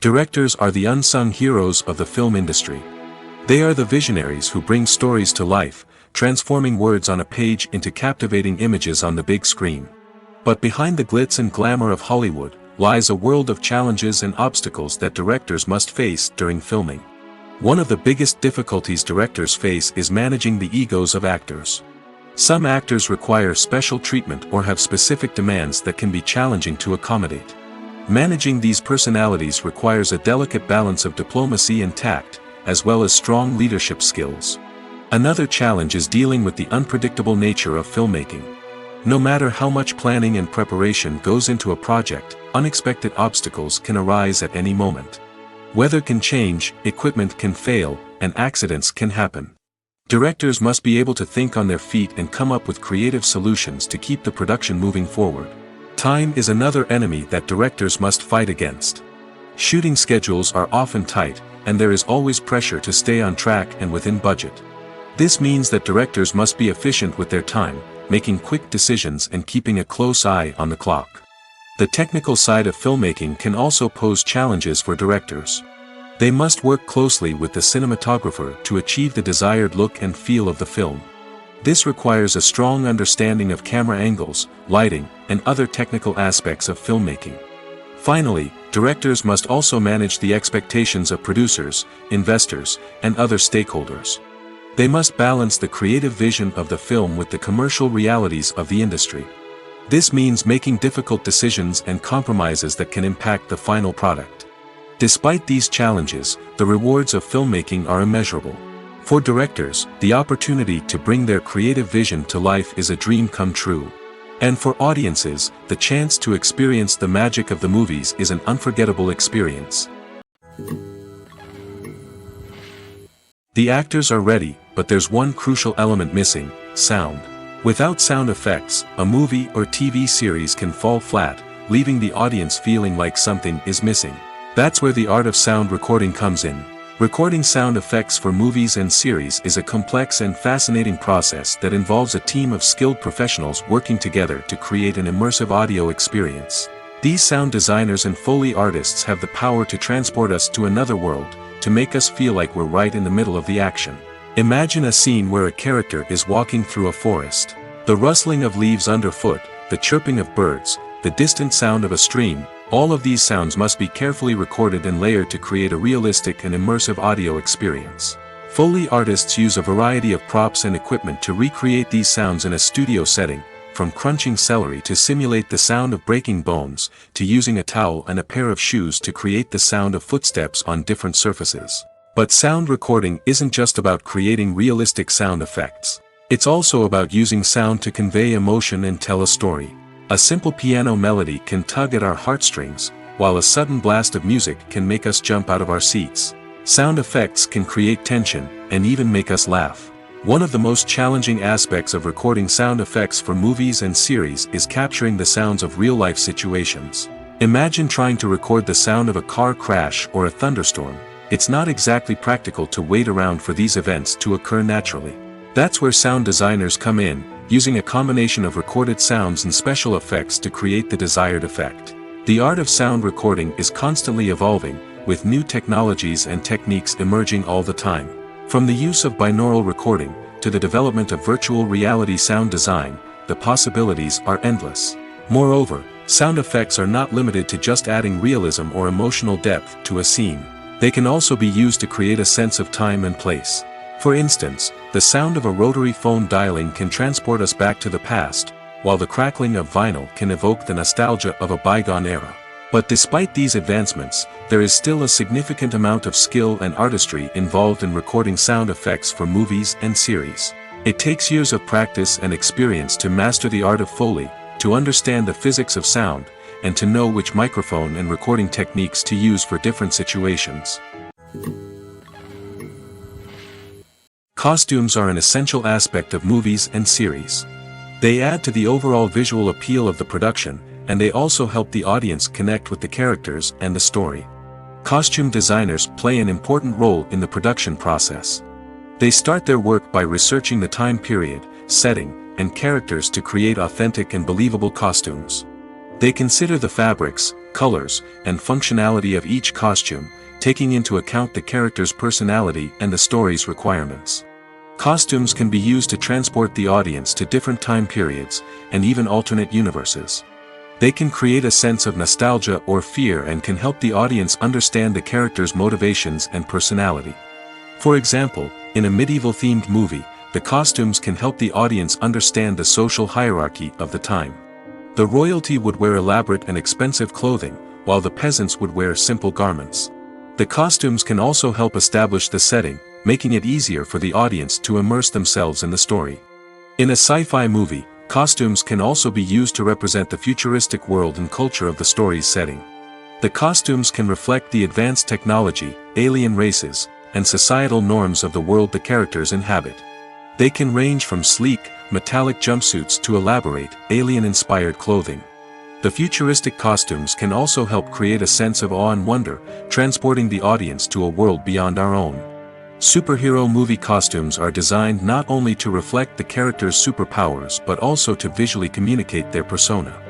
Directors are the unsung heroes of the film industry. They are the visionaries who bring stories to life, transforming words on a page into captivating images on the big screen. But behind the glitz and glamour of Hollywood, lies a world of challenges and obstacles that directors must face during filming. One of the biggest difficulties directors face is managing the egos of actors. Some actors require special treatment or have specific demands that can be challenging to accommodate. Managing these personalities requires a delicate balance of diplomacy and tact, as well as strong leadership skills. Another challenge is dealing with the unpredictable nature of filmmaking. No matter how much planning and preparation goes into a project, unexpected obstacles can arise at any moment. Weather can change, equipment can fail, and accidents can happen. Directors must be able to think on their feet and come up with creative solutions to keep the production moving forward. Time is another enemy that directors must fight against. Shooting schedules are often tight, and there is always pressure to stay on track and within budget. This means that directors must be efficient with their time, making quick decisions and keeping a close eye on the clock. The technical side of filmmaking can also pose challenges for directors. They must work closely with the cinematographer to achieve the desired look and feel of the film. This requires a strong understanding of camera angles, lighting, and other technical aspects of filmmaking. Finally, directors must also manage the expectations of producers, investors, and other stakeholders. They must balance the creative vision of the film with the commercial realities of the industry. This means making difficult decisions and compromises that can impact the final product. Despite these challenges, the rewards of filmmaking are immeasurable. For directors, the opportunity to bring their creative vision to life is a dream come true. And for audiences, the chance to experience the magic of the movies is an unforgettable experience. The actors are ready, but there's one crucial element missing: sound. Without sound effects, a movie or TV series can fall flat, leaving the audience feeling like something is missing. That's where the art of sound recording comes in. Recording sound effects for movies and series is a complex and fascinating process that involves a team of skilled professionals working together to create an immersive audio experience. These sound designers and Foley artists have the power to transport us to another world, to make us feel like we're right in the middle of the action. Imagine a scene where a character is walking through a forest. The rustling of leaves underfoot, the chirping of birds, the distant sound of a stream, all of these sounds must be carefully recorded and layered to create a realistic and immersive audio experience. Foley artists use a variety of props and equipment to recreate these sounds in a studio setting, from crunching celery to simulate the sound of breaking bones, to using a towel and a pair of shoes to create the sound of footsteps on different surfaces. But sound recording isn't just about creating realistic sound effects. It's also about using sound to convey emotion and tell a story. A simple piano melody can tug at our heartstrings, while a sudden blast of music can make us jump out of our seats. Sound effects can create tension, and even make us laugh. One of the most challenging aspects of recording sound effects for movies and series is capturing the sounds of real-life situations. Imagine trying to record the sound of a car crash or a thunderstorm. It's not exactly practical to wait around for these events to occur naturally. That's where sound designers come in, using a combination of recorded sounds and special effects to create the desired effect. The art of sound recording is constantly evolving, with new technologies and techniques emerging all the time. From the use of binaural recording, to the development of virtual reality sound design, the possibilities are endless. Moreover, Sound effects are not limited to just adding realism or emotional depth to a scene. They can also be used to create a sense of time and place. For instance, the sound of a rotary phone dialing can transport us back to the past, while the crackling of vinyl can evoke the nostalgia of a bygone era. But despite these advancements, there is still a significant amount of skill and artistry involved in recording sound effects for movies and series. It takes years of practice and experience to master the art of Foley, to understand the physics of sound, and to know which microphone and recording techniques to use for different situations. Costumes are an essential aspect of movies and series. They add to the overall visual appeal of the production, and they also help the audience connect with the characters and the story. Costume designers play an important role in the production process. They start their work by researching the time period, setting, and characters to create authentic and believable costumes. They consider the fabrics, colors, and functionality of each costume, taking into account the character's personality and the story's requirements. Costumes can be used to transport the audience to different time periods, and even alternate universes. They can create a sense of nostalgia or fear and can help the audience understand the character's motivations and personality. For example, in a medieval-themed movie, the costumes can help the audience understand the social hierarchy of the time. The royalty would wear elaborate and expensive clothing, while the peasants would wear simple garments. The costumes can also help establish the setting, making it easier for the audience to immerse themselves in the story. In a sci-fi movie, costumes can also be used to represent the futuristic world and culture of the story's setting. The costumes can reflect the advanced technology, alien races, and societal norms of the world the characters inhabit. They can range from sleek, metallic jumpsuits to elaborate, alien-inspired clothing. The futuristic costumes can also help create a sense of awe and wonder, transporting the audience to a world beyond our own. Superhero movie costumes are designed not only to reflect the character's superpowers but also to visually communicate their persona.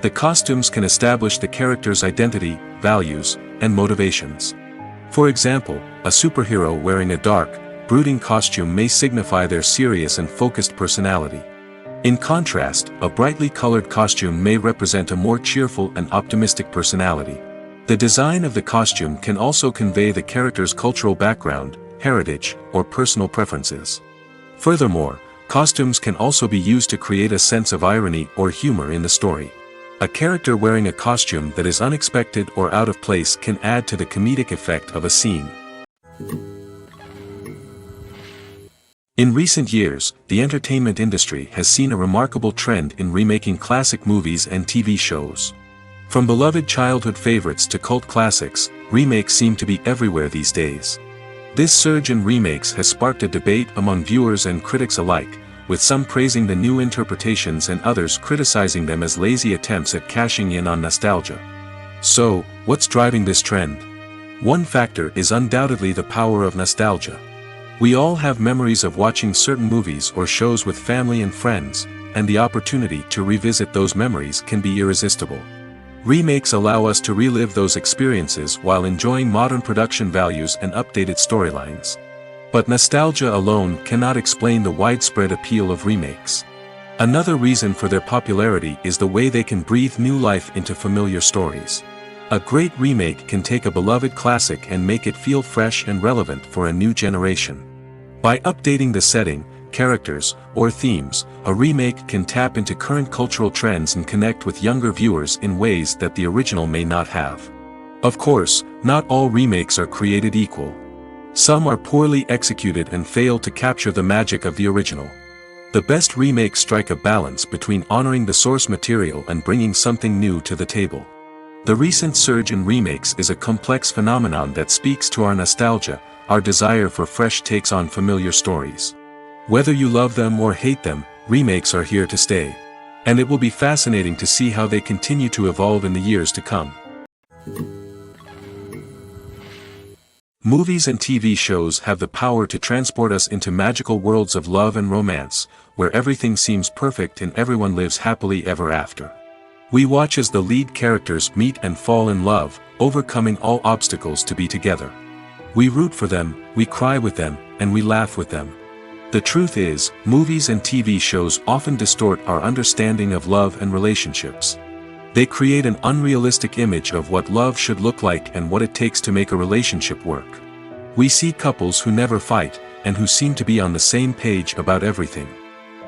The costumes can establish the character's identity, values, and motivations. For example, a superhero wearing a dark, brooding costume may signify their serious and focused personality. In contrast, a brightly colored costume may represent a more cheerful and optimistic personality. The design of the costume can also convey the character's cultural background, heritage, or personal preferences. Furthermore, costumes can also be used to create a sense of irony or humor in the story. A character wearing a costume that is unexpected or out of place can add to the comedic effect of a scene. In recent years, the entertainment industry has seen a remarkable trend in remaking classic movies and TV shows. From beloved childhood favorites to cult classics, remakes seem to be everywhere these days. This surge in remakes has sparked a debate among viewers and critics alike, with some praising the new interpretations and others criticizing them as lazy attempts at cashing in on nostalgia. So, what's driving this trend? One factor is undoubtedly the power of nostalgia. We all have memories of watching certain movies or shows with family and friends, and the opportunity to revisit those memories can be irresistible. Remakes allow us to relive those experiences while enjoying modern production values and updated storylines. But nostalgia alone cannot explain the widespread appeal of remakes. Another reason for their popularity is the way they can breathe new life into familiar stories. A great remake can take a beloved classic and make it feel fresh and relevant for a new generation. By updating the setting, characters, or themes, a remake can tap into current cultural trends and connect with younger viewers in ways that the original may not have. Of course, not all remakes are created equal. Some are poorly executed and fail to capture the magic of the original. The best remakes strike a balance between honoring the source material and bringing something new to the table. The recent surge in remakes is a complex phenomenon that speaks to our nostalgia, our desire for fresh takes on familiar stories. Whether you love them or hate them, remakes are here to stay. And it will be fascinating to see how they continue to evolve in the years to come. Movies and TV shows have the power to transport us into magical worlds of love and romance, where everything seems perfect and everyone lives happily ever after. We watch as the lead characters meet and fall in love, overcoming all obstacles to be together. We root for them, we cry with them, and we laugh with them. The truth is, movies and TV shows often distort our understanding of love and relationships. They create an unrealistic image of what love should look like and what it takes to make a relationship work. We see couples who never fight, and who seem to be on the same page about everything.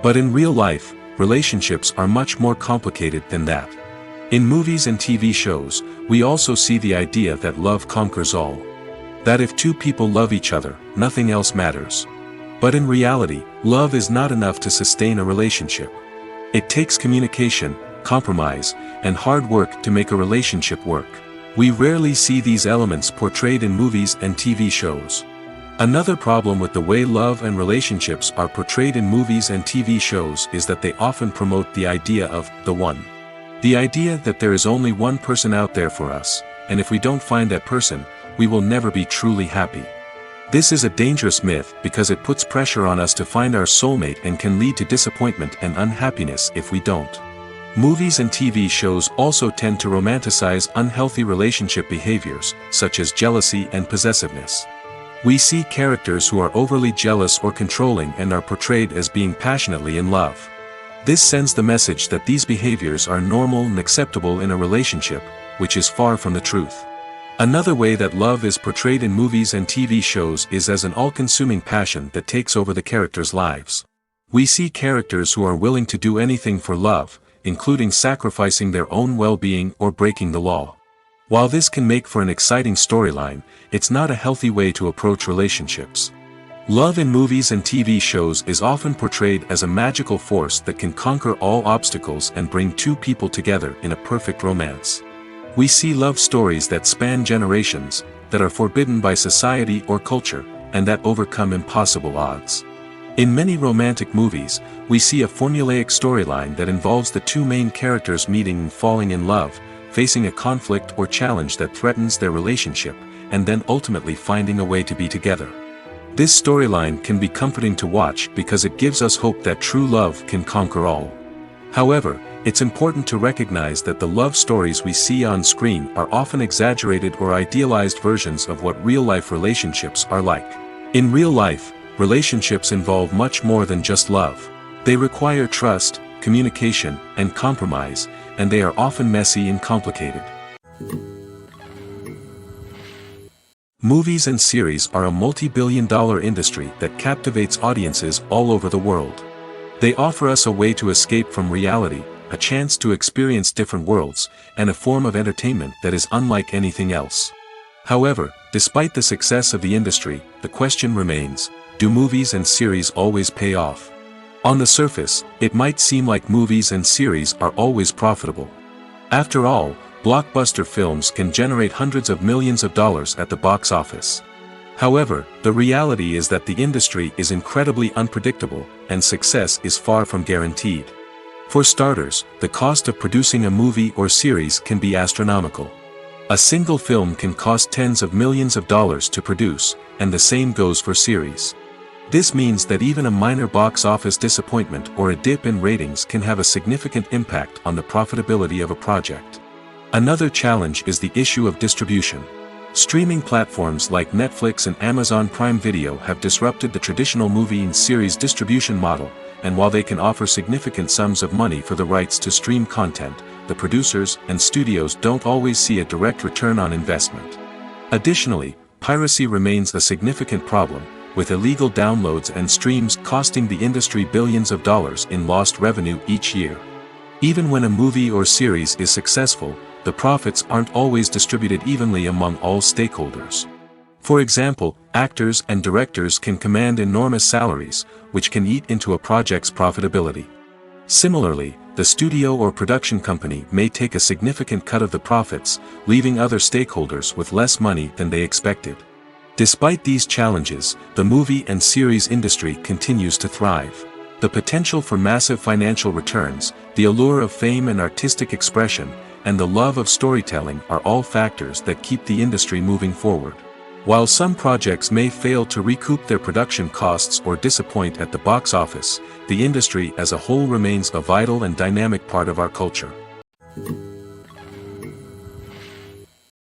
But in real life, relationships are much more complicated than that. In movies and TV shows, we also see the idea that love conquers all. That if two people love each other, nothing else matters. But in reality, love is not enough to sustain a relationship. It takes communication, compromise, and hard work to make a relationship work. We rarely see these elements portrayed in movies and TV shows. Another problem with the way love and relationships are portrayed in movies and TV shows is that they often promote the idea of the one. The idea that there is only one person out there for us, and if we don't find that person, we will never be truly happy. This is a dangerous myth because it puts pressure on us to find our soulmate and can lead to disappointment and unhappiness if we don't. Movies and TV shows also tend to romanticize unhealthy relationship behaviors, such as jealousy and possessiveness. We see characters who are overly jealous or controlling and are portrayed as being passionately in love. This sends the message that these behaviors are normal and acceptable in a relationship, which is far from the truth. Another way that love is portrayed in movies and TV shows is as an all-consuming passion that takes over the characters' lives. We see characters who are willing to do anything for love, including sacrificing their own well-being or breaking the law. While this can make for an exciting storyline, it's not a healthy way to approach relationships. Love in movies and TV shows is often portrayed as a magical force that can conquer all obstacles and bring two people together in a perfect romance. We see love stories that span generations, that are forbidden by society or culture, and that overcome impossible odds. In many romantic movies, we see a formulaic storyline that involves the two main characters meeting and falling in love, facing a conflict or challenge that threatens their relationship, and then ultimately finding a way to be together. This storyline can be comforting to watch because it gives us hope that true love can conquer all. However, it's important to recognize that the love stories we see on screen are often exaggerated or idealized versions of what real-life relationships are like. In real life, relationships involve much more than just love. They require trust, communication, and compromise, and they are often messy and complicated. Movies and series are a multi-billion-dollar industry that captivates audiences all over the world. They offer us a way to escape from reality, a chance to experience different worlds, and a form of entertainment that is unlike anything else. However, despite the success of the industry, the question remains, do movies and series always pay off? On the surface, it might seem like movies and series are always profitable. After all, blockbuster films can generate hundreds of millions of dollars at the box office. However, the reality is that the industry is incredibly unpredictable, and success is far from guaranteed. For starters, the cost of producing a movie or series can be astronomical. A single film can cost tens of millions of dollars to produce, and the same goes for series. This means that even a minor box office disappointment or a dip in ratings can have a significant impact on the profitability of a project. Another challenge is the issue of distribution. Streaming platforms like Netflix and Amazon Prime Video have disrupted the traditional movie and series distribution model, and while they can offer significant sums of money for the rights to stream content, the producers and studios don't always see a direct return on investment. Additionally, piracy remains a significant problem, with illegal downloads and streams costing the industry billions of dollars in lost revenue each year. Even when a movie or series is successful, the profits aren't always distributed evenly among all stakeholders. For example, actors and directors can command enormous salaries, which can eat into a project's profitability. Similarly, the studio or production company may take a significant cut of the profits, leaving other stakeholders with less money than they expected. Despite these challenges, the movie and series industry continues to thrive. The potential for massive financial returns, the allure of fame and artistic expression, and the love of storytelling are all factors that keep the industry moving forward. While some projects may fail to recoup their production costs or disappoint at the box office, the industry as a whole remains a vital and dynamic part of our culture.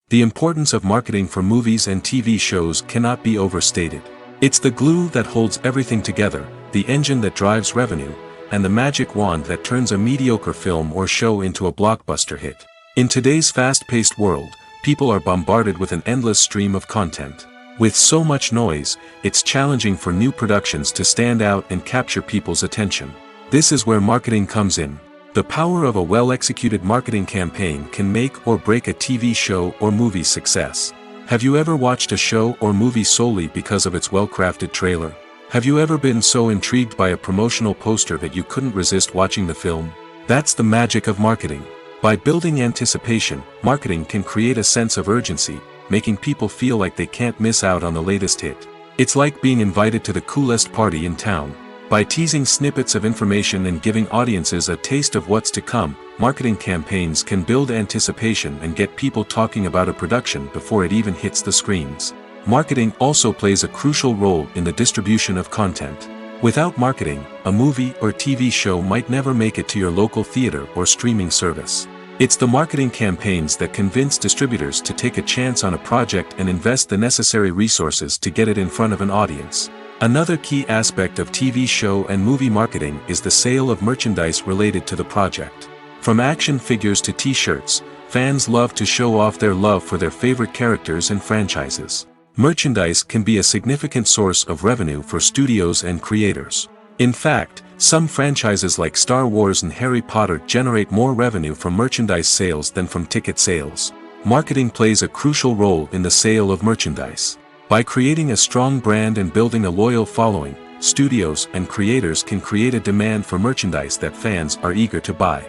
The importance of marketing for movies and TV shows cannot be overstated. It's the glue that holds everything together, the engine that drives revenue, and the magic wand that turns a mediocre film or show into a blockbuster hit. In today's fast-paced world, people are bombarded with an endless stream of content. With so much noise, it's challenging for new productions to stand out and capture people's attention. This is where marketing comes in. The power of a well-executed marketing campaign can make or break a TV show or movie's success. Have you ever watched a show or movie solely because of its well-crafted trailer? Have you ever been so intrigued by a promotional poster that you couldn't resist watching the film? That's the magic of marketing. By building anticipation, marketing can create a sense of urgency, making people feel like they can't miss out on the latest hit. It's like being invited to the coolest party in town. By teasing snippets of information and giving audiences a taste of what's to come, marketing campaigns can build anticipation and get people talking about a production before it even hits the screens. Marketing also plays a crucial role in the distribution of content. Without marketing, a movie or TV show might never make it to your local theater or streaming service. It's the marketing campaigns that convince distributors to take a chance on a project and invest the necessary resources to get it in front of an audience. Another key aspect of TV show and movie marketing is the sale of merchandise related to the project. From action figures to t-shirts, fans love to show off their love for their favorite characters and franchises. Merchandise can be a significant source of revenue for studios and creators. In fact, some franchises like Star Wars and Harry Potter generate more revenue from merchandise sales than from ticket sales. Marketing plays a crucial role in the sale of merchandise. By creating a strong brand and building a loyal following, studios and creators can create a demand for merchandise that fans are eager to buy.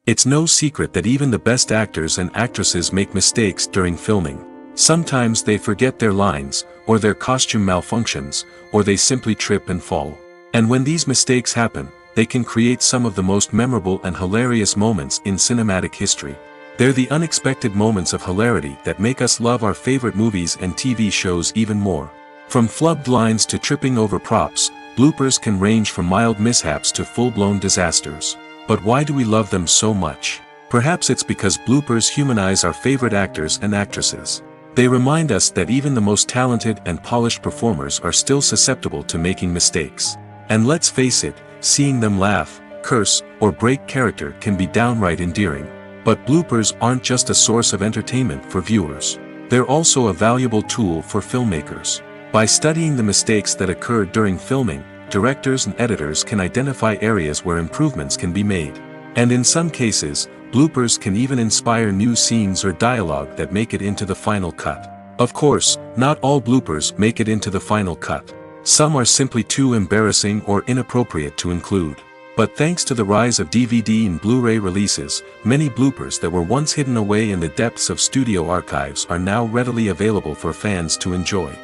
It's no secret that even the best actors and actresses make mistakes during filming. Sometimes they forget their lines, or their costume malfunctions, or they simply trip and fall. And when these mistakes happen, they can create some of the most memorable and hilarious moments in cinematic history. They're the unexpected moments of hilarity that make us love our favorite movies and TV shows even more. From flubbed lines to tripping over props, bloopers can range from mild mishaps to full-blown disasters. But why do we love them so much? Perhaps it's because bloopers humanize our favorite actors and actresses. They remind us that even the most talented and polished performers are still susceptible to making mistakes. And let's face it, seeing them laugh, curse, or break character can be downright endearing. But bloopers aren't just a source of entertainment for viewers. They're also a valuable tool for filmmakers. By studying the mistakes that occurred during filming, directors and editors can identify areas where improvements can be made. And in some cases, bloopers can even inspire new scenes or dialogue that make it into the final cut. Of course, not all bloopers make it into the final cut. Some are simply too embarrassing or inappropriate to include. But thanks to the rise of DVD and Blu-ray releases, many bloopers that were once hidden away in the depths of studio archives are now readily available for fans to enjoy.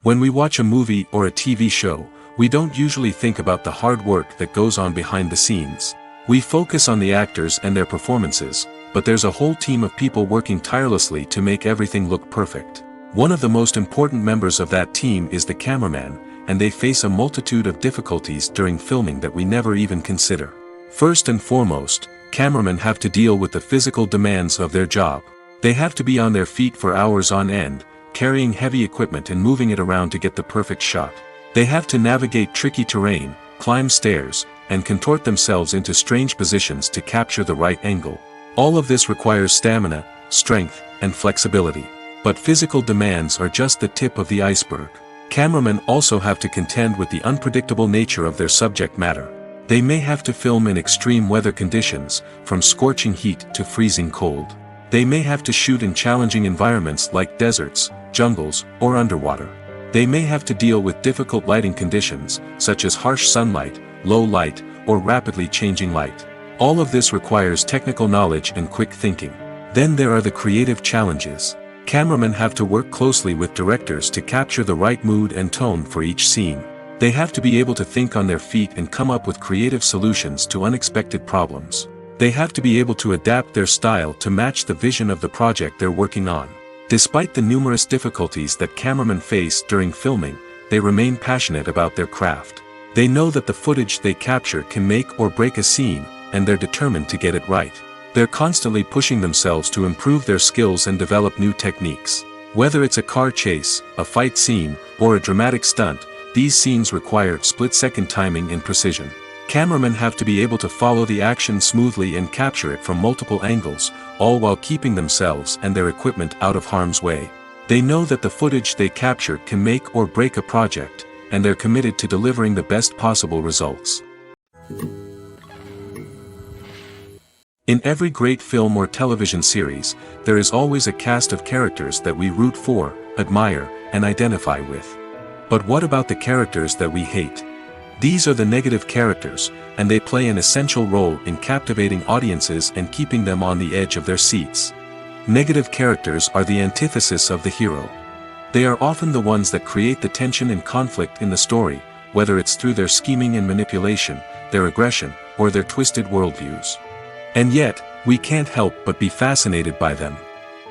When we watch a movie or a TV show, we don't usually think about the hard work that goes on behind the scenes. We focus on the actors and their performances, but there's a whole team of people working tirelessly to make everything look perfect. One of the most important members of that team is the cameraman, and they face a multitude of difficulties during filming that we never even consider. First and foremost, cameramen have to deal with the physical demands of their job. They have to be on their feet for hours on end, carrying heavy equipment and moving it around to get the perfect shot. They have to navigate tricky terrain, climb stairs, and contort themselves into strange positions to capture the right angle. All of this requires stamina, strength, and flexibility. But physical demands are just the tip of the iceberg. Cameramen also have to contend with the unpredictable nature of their subject matter. They may have to film in extreme weather conditions, from scorching heat to freezing cold. They may have to shoot in challenging environments like deserts, jungles, or underwater. They may have to deal with difficult lighting conditions, such as harsh sunlight, low light, or rapidly changing light. All of this requires technical knowledge and quick thinking. Then there are the creative challenges. Cameramen have to work closely with directors to capture the right mood and tone for each scene. They have to be able to think on their feet and come up with creative solutions to unexpected problems. They have to be able to adapt their style to match the vision of the project they're working on. Despite the numerous difficulties that cameramen face during filming, they remain passionate about their craft. They know that the footage they capture can make or break a scene, and they're determined to get it right. They're constantly pushing themselves to improve their skills and develop new techniques. Whether it's a car chase, a fight scene, or a dramatic stunt, these scenes require split-second timing and precision. Cameramen have to be able to follow the action smoothly and capture it from multiple angles, all while keeping themselves and their equipment out of harm's way. They know that the footage they capture can make or break a project, and they're committed to delivering the best possible results. In every great film or television series, there is always a cast of characters that we root for, admire, and identify with. But what about the characters that we hate? These are the negative characters, and they play an essential role in captivating audiences and keeping them on the edge of their seats. Negative characters are the antithesis of the hero. They are often the ones that create the tension and conflict in the story, whether it's through their scheming and manipulation, their aggression, or their twisted worldviews. And yet, we can't help but be fascinated by them.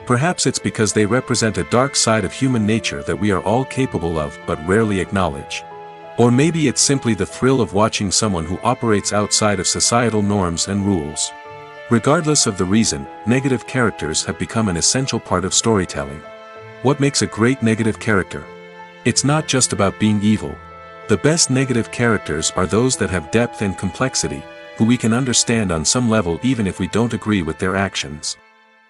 Perhaps it's because they represent a dark side of human nature that we are all capable of but rarely acknowledge. Or maybe it's simply the thrill of watching someone who operates outside of societal norms and rules. Regardless of the reason, negative characters have become an essential part of storytelling. What makes a great negative character? It's not just about being evil. The best negative characters are those that have depth and complexity, who we can understand on some level even if we don't agree with their actions.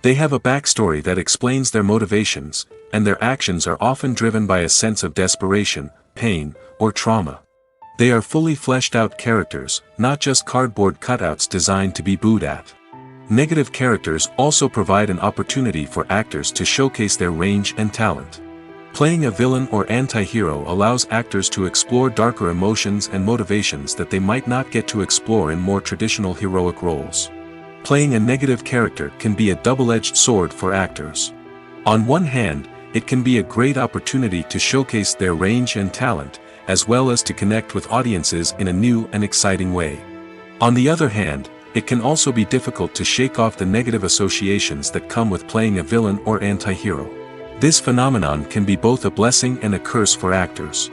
They have a backstory that explains their motivations, and their actions are often driven by a sense of desperation, pain, or trauma. They are fully fleshed out characters, not just cardboard cutouts designed to be booed at. Negative characters also provide an opportunity for actors to showcase their range and talent. Playing a villain or anti-hero allows actors to explore darker emotions and motivations that they might not get to explore in more traditional heroic roles. Playing a negative character can be a double-edged sword for actors. On one hand, it can be a great opportunity to showcase their range and talent, as well as to connect with audiences in a new and exciting way. On the other hand, it can also be difficult to shake off the negative associations that come with playing a villain or anti-hero. This phenomenon can be both a blessing and a curse for actors.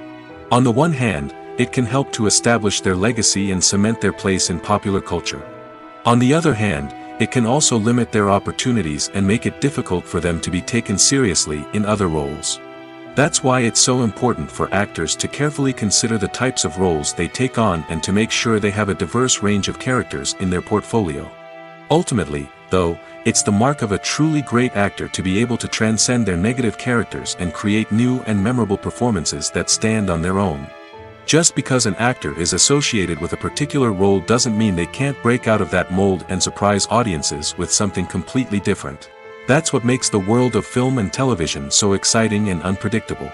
On the one hand, it can help to establish their legacy and cement their place in popular culture. On the other hand, it can also limit their opportunities and make it difficult for them to be taken seriously in other roles. That's why it's so important for actors to carefully consider the types of roles they take on and to make sure they have a diverse range of characters in their portfolio. Ultimately, though, it's the mark of a truly great actor to be able to transcend their negative characters and create new and memorable performances that stand on their own. Just because an actor is associated with a particular role doesn't mean they can't break out of that mold and surprise audiences with something completely different. That's what makes the world of film and television so exciting and unpredictable.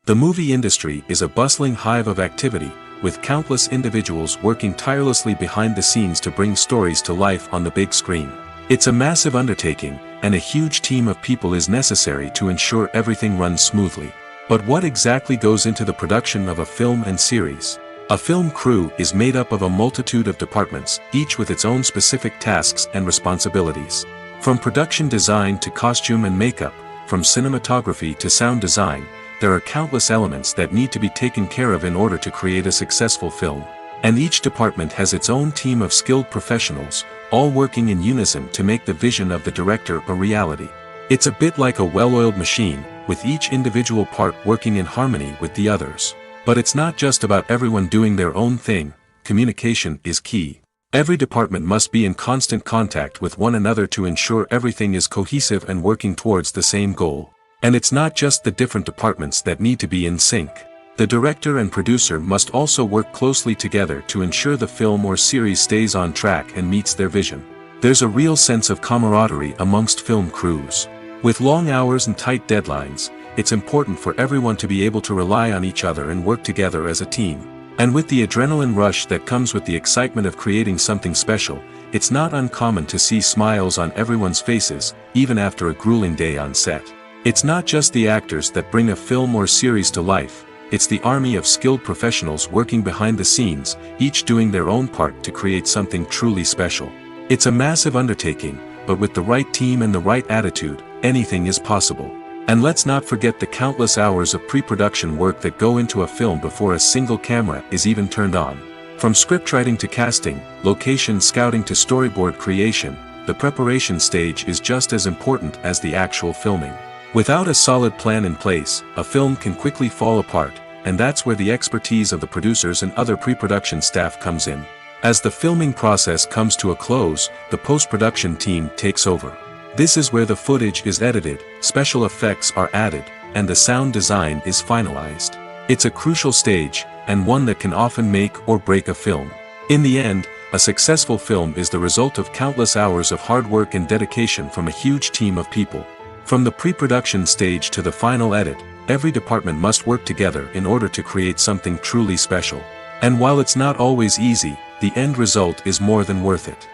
The movie industry is a bustling hive of activity, with countless individuals working tirelessly behind the scenes to bring stories to life on the big screen. It's a massive undertaking, and a huge team of people is necessary to ensure everything runs smoothly. But what exactly goes into the production of a film and series? A film crew is made up of a multitude of departments, each with its own specific tasks and responsibilities. From production design to costume and makeup, from cinematography to sound design, there are countless elements that need to be taken care of in order to create a successful film. And each department has its own team of skilled professionals, all working in unison to make the vision of the director a reality. It's a bit like a well-oiled machine, with each individual part working in harmony with the others. But it's not just about everyone doing their own thing. Communication is key. Every department must be in constant contact with one another to ensure everything is cohesive and working towards the same goal. And it's not just the different departments that need to be in sync. The director and producer must also work closely together to ensure the film or series stays on track and meets their vision. There's a real sense of camaraderie amongst film crews. With long hours and tight deadlines, it's important for everyone to be able to rely on each other and work together as a team. And with the adrenaline rush that comes with the excitement of creating something special, it's not uncommon to see smiles on everyone's faces, even after a grueling day on set. It's not just the actors that bring a film or series to life, it's the army of skilled professionals working behind the scenes, each doing their own part to create something truly special. It's a massive undertaking, but with the right team and the right attitude, anything is possible. And let's not forget the countless hours of pre-production work that go into a film before a single camera is even turned on. From scriptwriting to casting, location scouting to storyboard creation, the preparation stage is just as important as the actual filming. Without a solid plan in place, a film can quickly fall apart, and that's where the expertise of the producers and other pre-production staff comes in. As the filming process comes to a close, the post-production team takes over. This is where the footage is edited, special effects are added, and the sound design is finalized. It's a crucial stage, and one that can often make or break a film. In the end, a successful film is the result of countless hours of hard work and dedication from a huge team of people. From the pre-production stage to the final edit, every department must work together in order to create something truly special. And while it's not always easy, the end result is more than worth it.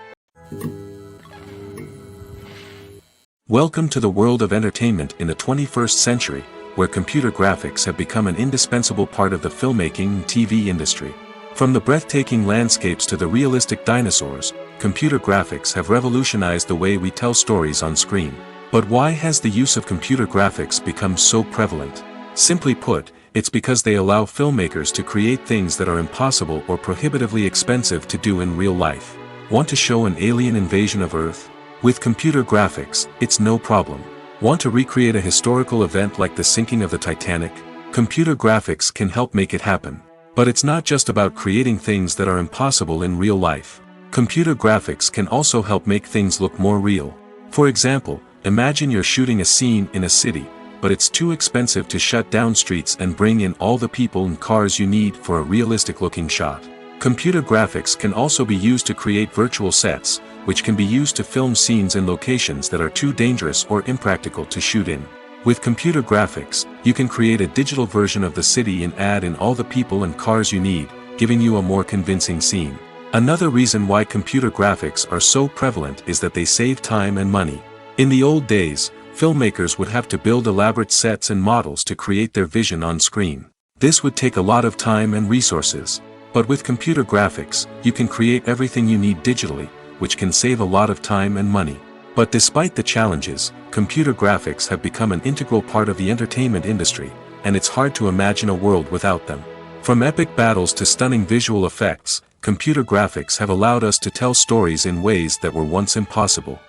Welcome to the world of entertainment in the 21st century, where computer graphics have become an indispensable part of the filmmaking and TV industry. From the breathtaking landscapes to the realistic dinosaurs, computer graphics have revolutionized the way we tell stories on screen. But why has the use of computer graphics become so prevalent? Simply put, it's because they allow filmmakers to create things that are impossible or prohibitively expensive to do in real life. Want to show an alien invasion of Earth? With computer graphics, it's no problem. Want to recreate a historical event like the sinking of the Titanic? Computer graphics can help make it happen. But it's not just about creating things that are impossible in real life. Computer graphics can also help make things look more real. For example, imagine you're shooting a scene in a city, but it's too expensive to shut down streets and bring in all the people and cars you need for a realistic-looking shot. Computer graphics can also be used to create virtual sets, which can be used to film scenes in locations that are too dangerous or impractical to shoot in. With computer graphics, you can create a digital version of the city and add in all the people and cars you need, giving you a more convincing scene. Another reason why computer graphics are so prevalent is that they save time and money. In the old days, filmmakers would have to build elaborate sets and models to create their vision on screen. This would take a lot of time and resources. But with computer graphics, you can create everything you need digitally, which can save a lot of time and money. But despite the challenges, computer graphics have become an integral part of the entertainment industry, and it's hard to imagine a world without them. From epic battles to stunning visual effects, computer graphics have allowed us to tell stories in ways that were once impossible.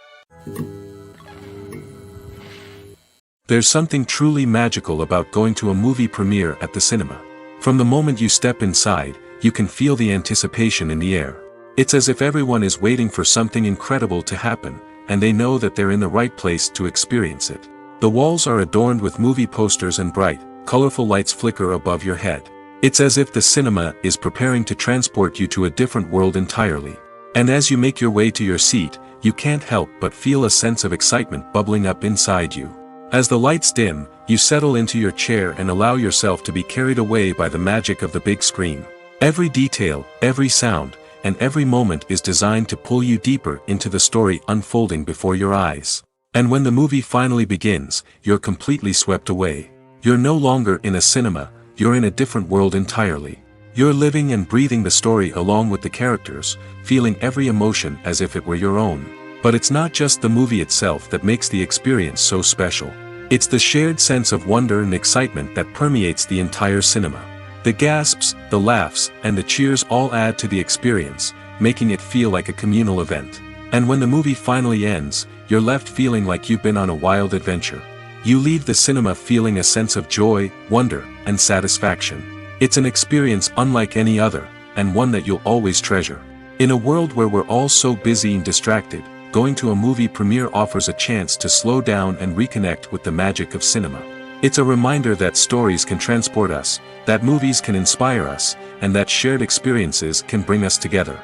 There's something truly magical about going to a movie premiere at the cinema. From the moment you step inside, you can feel the anticipation in the air. It's as if everyone is waiting for something incredible to happen, and they know that they're in the right place to experience it. The walls are adorned with movie posters and bright, colorful lights flicker above your head. It's as if the cinema is preparing to transport you to a different world entirely. And as you make your way to your seat, you can't help but feel a sense of excitement bubbling up inside you. As the lights dim, you settle into your chair and allow yourself to be carried away by the magic of the big screen. Every detail, every sound, and every moment is designed to pull you deeper into the story unfolding before your eyes. And when the movie finally begins, you're completely swept away. You're no longer in a cinema, you're in a different world entirely. You're living and breathing the story along with the characters, feeling every emotion as if it were your own. But it's not just the movie itself that makes the experience so special. It's the shared sense of wonder and excitement that permeates the entire cinema. The gasps, the laughs, and the cheers all add to the experience, making it feel like a communal event. And when the movie finally ends, you're left feeling like you've been on a wild adventure. You leave the cinema feeling a sense of joy, wonder, and satisfaction. It's an experience unlike any other, and one that you'll always treasure. In a world where we're all so busy and distracted, going to a movie premiere offers a chance to slow down and reconnect with the magic of cinema. It's a reminder that stories can transport us, that movies can inspire us, and that shared experiences can bring us together.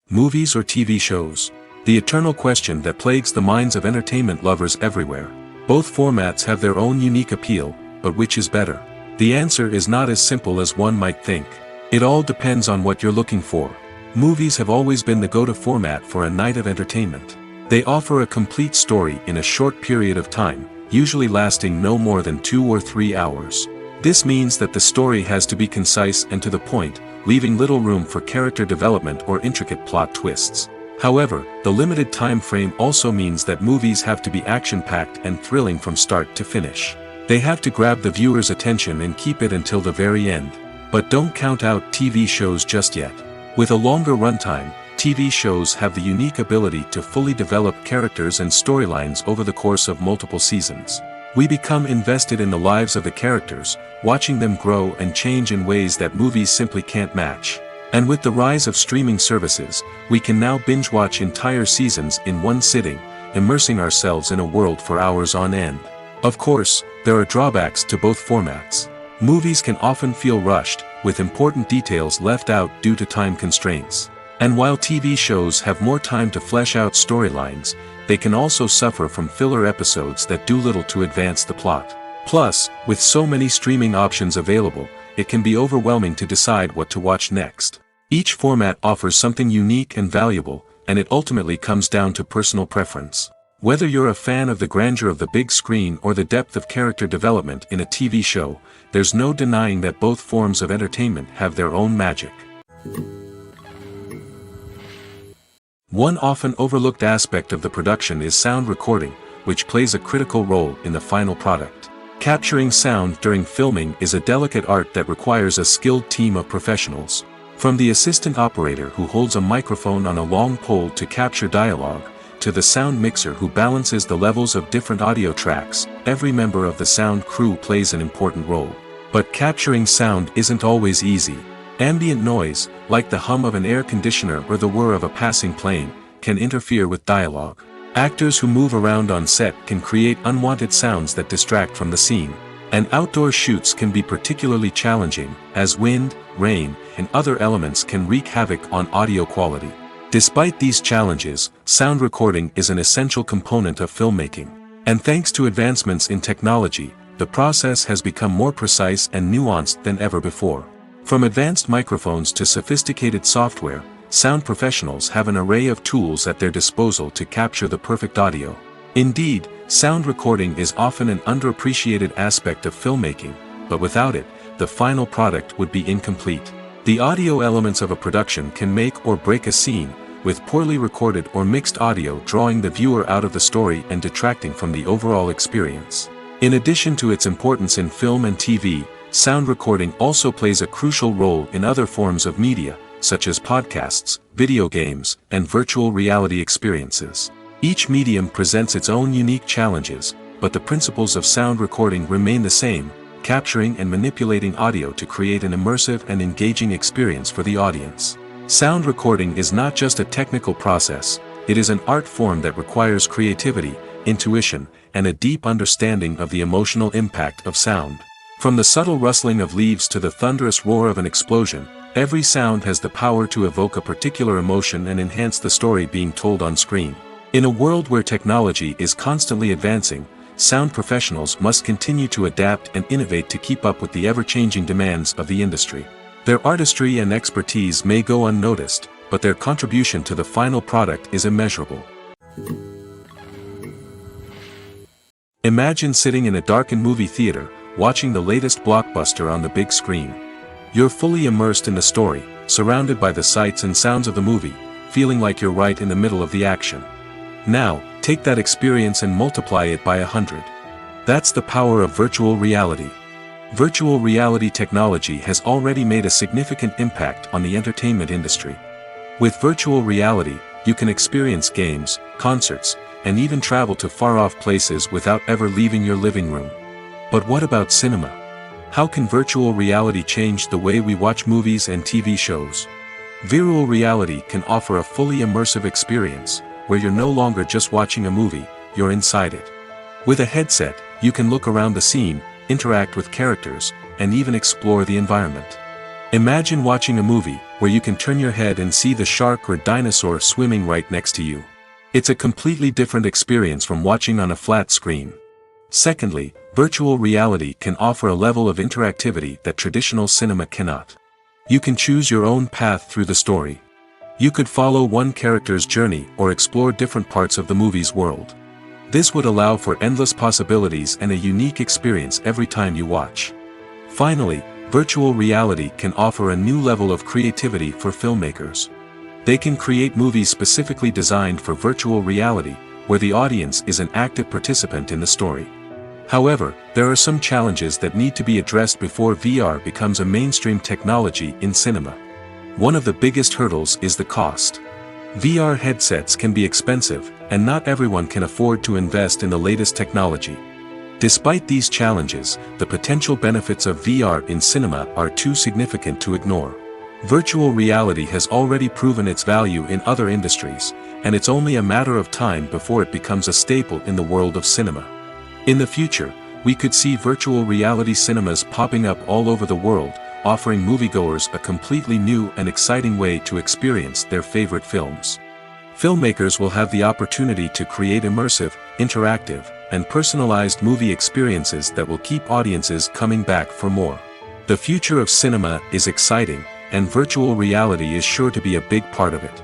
Movies or TV shows? The eternal question that plagues the minds of entertainment lovers everywhere. Both formats have their own unique appeal, but which is better? The answer is not as simple as one might think. It all depends on what you're looking for. Movies have always been the go-to format for a night of entertainment. They offer a complete story in a short period of time, usually lasting no more than 2 or 3 hours. This means that the story has to be concise and to the point, leaving little room for character development or intricate plot twists. However, the limited time frame also means that movies have to be action-packed and thrilling from start to finish. They have to grab the viewer's attention and keep it until the very end. But don't count out TV shows just yet. With a longer runtime, TV shows have the unique ability to fully develop characters and storylines over the course of multiple seasons. We become invested in the lives of the characters, watching them grow and change in ways that movies simply can't match. And with the rise of streaming services, we can now binge-watch entire seasons in one sitting, immersing ourselves in a world for hours on end. Of course, there are drawbacks to both formats. Movies can often feel rushed, with important details left out due to time constraints. And while TV shows have more time to flesh out storylines, they can also suffer from filler episodes that do little to advance the plot. Plus, with so many streaming options available, it can be overwhelming to decide what to watch next. Each format offers something unique and valuable, and it ultimately comes down to personal preference. Whether you're a fan of the grandeur of the big screen or the depth of character development in a TV show, there's no denying that both forms of entertainment have their own magic. One often overlooked aspect of the production is sound recording, which plays a critical role in the final product. Capturing sound during filming is a delicate art that requires a skilled team of professionals. From the assistant operator who holds a microphone on a long pole to capture dialogue, to the sound mixer who balances the levels of different audio tracks, every member of the sound crew plays an important role. But capturing sound isn't always easy. Ambient noise, like the hum of an air conditioner or the whir of a passing plane, can interfere with dialogue. Actors who move around on set can create unwanted sounds that distract from the scene. And outdoor shoots can be particularly challenging, as wind, rain, and other elements can wreak havoc on audio quality. Despite these challenges, sound recording is an essential component of filmmaking. And thanks to advancements in technology, the process has become more precise and nuanced than ever before. From advanced microphones to sophisticated software, sound professionals have an array of tools at their disposal to capture the perfect audio. Indeed, sound recording is often an underappreciated aspect of filmmaking, but without it, the final product would be incomplete. The audio elements of a production can make or break a scene, with poorly recorded or mixed audio drawing the viewer out of the story and detracting from the overall experience. In addition to its importance in film and TV, sound recording also plays a crucial role in other forms of media, such as podcasts, video games, and virtual reality experiences. Each medium presents its own unique challenges, but the principles of sound recording remain the same, capturing and manipulating audio to create an immersive and engaging experience for the audience. Sound recording is not just a technical process, it is an art form that requires creativity, intuition, and a deep understanding of the emotional impact of sound. From the subtle rustling of leaves to the thunderous roar of an explosion, every sound has the power to evoke a particular emotion and enhance the story being told on screen. In a world where technology is constantly advancing, sound professionals must continue to adapt and innovate to keep up with the ever-changing demands of the industry. Their artistry and expertise may go unnoticed, but their contribution to the final product is immeasurable. Imagine sitting in a darkened movie theater, watching the latest blockbuster on the big screen. You're fully immersed in the story, surrounded by the sights and sounds of the movie, feeling like you're right in the middle of the action. Now, take that experience and multiply it by 100. That's the power of virtual reality. Virtual reality technology has already made a significant impact on the entertainment industry. With virtual reality, you can experience games, concerts, and even travel to far-off places without ever leaving your living room. But what about cinema? How can virtual reality change the way we watch movies and TV shows? Virtual reality can offer a fully immersive experience, where you're no longer just watching a movie, you're inside it. With a headset, you can look around the scene, interact with characters, and even explore the environment. Imagine watching a movie where you can turn your head and see the shark or dinosaur swimming right next to you. It's a completely different experience from watching on a flat screen. Secondly, virtual reality can offer a level of interactivity that traditional cinema cannot. You can choose your own path through the story. You could follow one character's journey or explore different parts of the movie's world. This would allow for endless possibilities and a unique experience every time you watch. Finally, virtual reality can offer a new level of creativity for filmmakers. They can create movies specifically designed for virtual reality, where the audience is an active participant in the story. However, there are some challenges that need to be addressed before VR becomes a mainstream technology in cinema. One of the biggest hurdles is the cost. VR headsets can be expensive, and not everyone can afford to invest in the latest technology. Despite these challenges, the potential benefits of VR in cinema are too significant to ignore. Virtual reality has already proven its value in other industries, and it's only a matter of time before it becomes a staple in the world of cinema. In the future, we could see virtual reality cinemas popping up all over the world, offering moviegoers a completely new and exciting way to experience their favorite films. Filmmakers will have the opportunity to create immersive, interactive, and personalized movie experiences that will keep audiences coming back for more. The future of cinema is exciting, and virtual reality is sure to be a big part of it.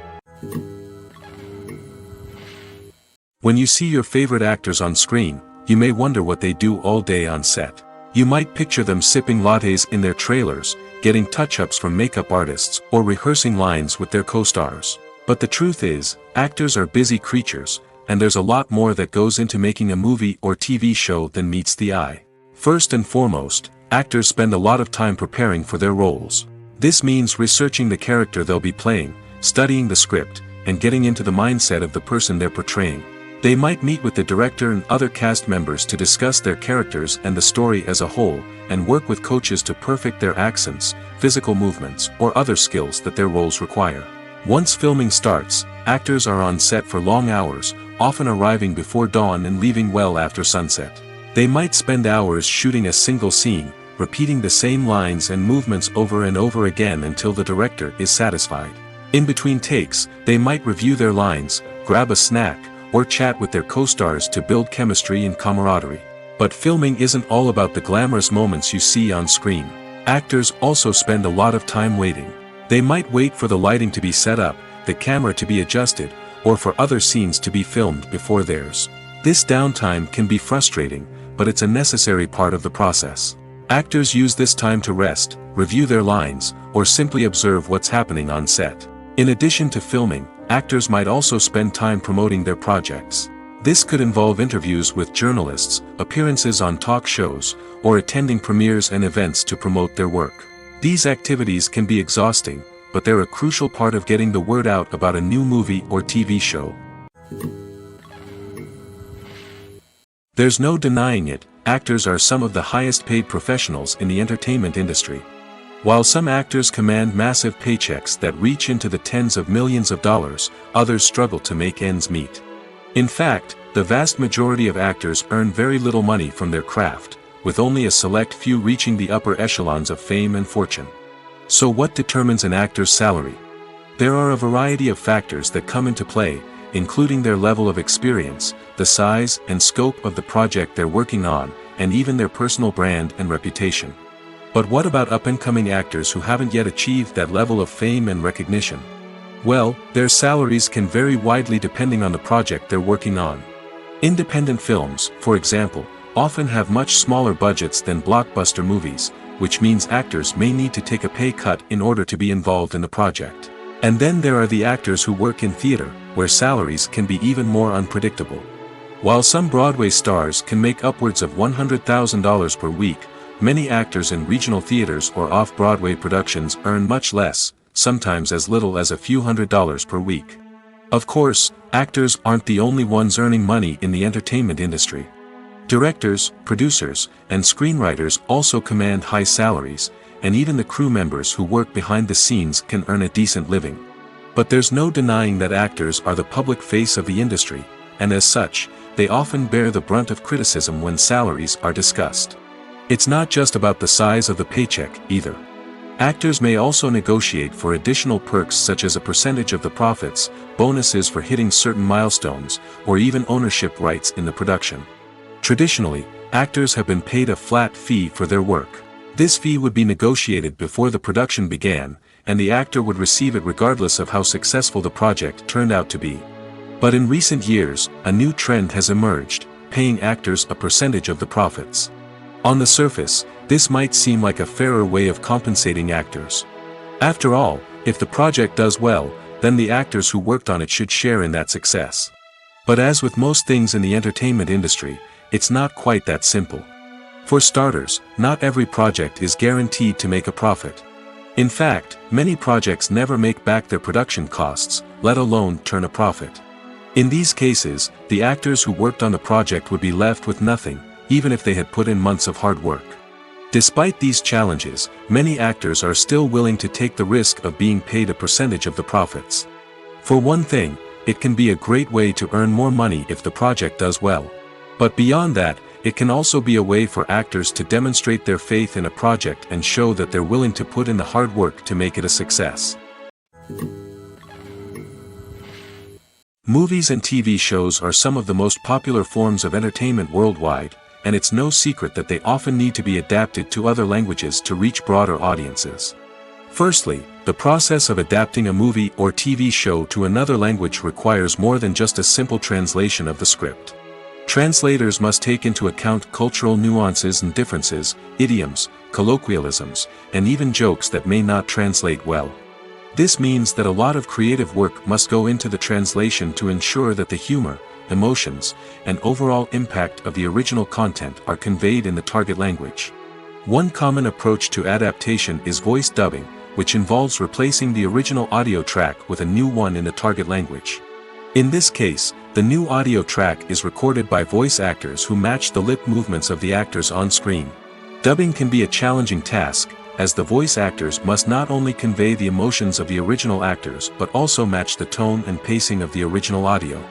When you see your favorite actors on screen, you may wonder what they do all day on set. You might picture them sipping lattes in their trailers, getting touch-ups from makeup artists, or rehearsing lines with their co-stars. But the truth is, actors are busy creatures, and there's a lot more that goes into making a movie or TV show than meets the eye. First and foremost, actors spend a lot of time preparing for their roles. This means researching the character they'll be playing, studying the script, and getting into the mindset of the person they're portraying. They might meet with the director and other cast members to discuss their characters and the story as a whole, and work with coaches to perfect their accents, physical movements, or other skills that their roles require. Once filming starts, actors are on set for long hours, often arriving before dawn and leaving well after sunset. They might spend hours shooting a single scene, repeating the same lines and movements over and over again until the director is satisfied. In between takes, they might review their lines, grab a snack, or chat with their co-stars to build chemistry and camaraderie. But filming isn't all about the glamorous moments you see on screen. Actors also spend a lot of time waiting. They might wait for the lighting to be set up, the camera to be adjusted, or for other scenes to be filmed before theirs. This downtime can be frustrating, but it's a necessary part of the process. Actors use this time to rest, review their lines, or simply observe what's happening on set. In addition to filming, actors might also spend time promoting their projects. This could involve interviews with journalists, appearances on talk shows, or attending premieres and events to promote their work. These activities can be exhausting, but they're a crucial part of getting the word out about a new movie or TV show. There's no denying it, actors are some of the highest paid professionals in the entertainment industry. While some actors command massive paychecks that reach into the tens of millions of dollars, others struggle to make ends meet. In fact, the vast majority of actors earn very little money from their craft, with only a select few reaching the upper echelons of fame and fortune. So what determines an actor's salary? There are a variety of factors that come into play, including their level of experience, the size and scope of the project they're working on, and even their personal brand and reputation. But what about up-and-coming actors who haven't yet achieved that level of fame and recognition? Well, their salaries can vary widely depending on the project they're working on. Independent films, for example, often have much smaller budgets than blockbuster movies, which means actors may need to take a pay cut in order to be involved in the project. And then there are the actors who work in theater, where salaries can be even more unpredictable. While some Broadway stars can make upwards of $100,000 per week, many actors in regional theaters or off-Broadway productions earn much less, sometimes as little as a few $100s per week. Of course, actors aren't the only ones earning money in the entertainment industry. Directors, producers, and screenwriters also command high salaries, and even the crew members who work behind the scenes can earn a decent living. But there's no denying that actors are the public face of the industry, and as such, they often bear the brunt of criticism when salaries are discussed. It's not just about the size of the paycheck, either. Actors may also negotiate for additional perks such as a percentage of the profits, bonuses for hitting certain milestones, or even ownership rights in the production. Traditionally, actors have been paid a flat fee for their work. This fee would be negotiated before the production began, and the actor would receive it regardless of how successful the project turned out to be. But in recent years, a new trend has emerged, paying actors a percentage of the profits. On the surface, this might seem like a fairer way of compensating actors. After all, if the project does well, then the actors who worked on it should share in that success. But as with most things in the entertainment industry, it's not quite that simple. For starters, not every project is guaranteed to make a profit. In fact, many projects never make back their production costs, let alone turn a profit. In these cases, the actors who worked on the project would be left with nothing, even if they had put in months of hard work. Despite these challenges, many actors are still willing to take the risk of being paid a percentage of the profits. For one thing, it can be a great way to earn more money if the project does well. But beyond that, it can also be a way for actors to demonstrate their faith in a project and show that they're willing to put in the hard work to make it a success. Movies and TV shows are some of the most popular forms of entertainment worldwide, and it's no secret that they often need to be adapted to other languages to reach broader audiences. Firstly, the process of adapting a movie or TV show to another language requires more than just a simple translation of the script. Translators must take into account cultural nuances and differences, idioms, colloquialisms, and even jokes that may not translate well. This means that a lot of creative work must go into the translation to ensure that the humor, emotions, and overall impact of the original content are conveyed in the target language. One common approach to adaptation is voice dubbing, which involves replacing the original audio track with a new one in the target language. In this case, the new audio track is recorded by voice actors who match the lip movements of the actors on screen. Dubbing can be a challenging task, as the voice actors must not only convey the emotions of the original actors but also match the tone and pacing of the original audio.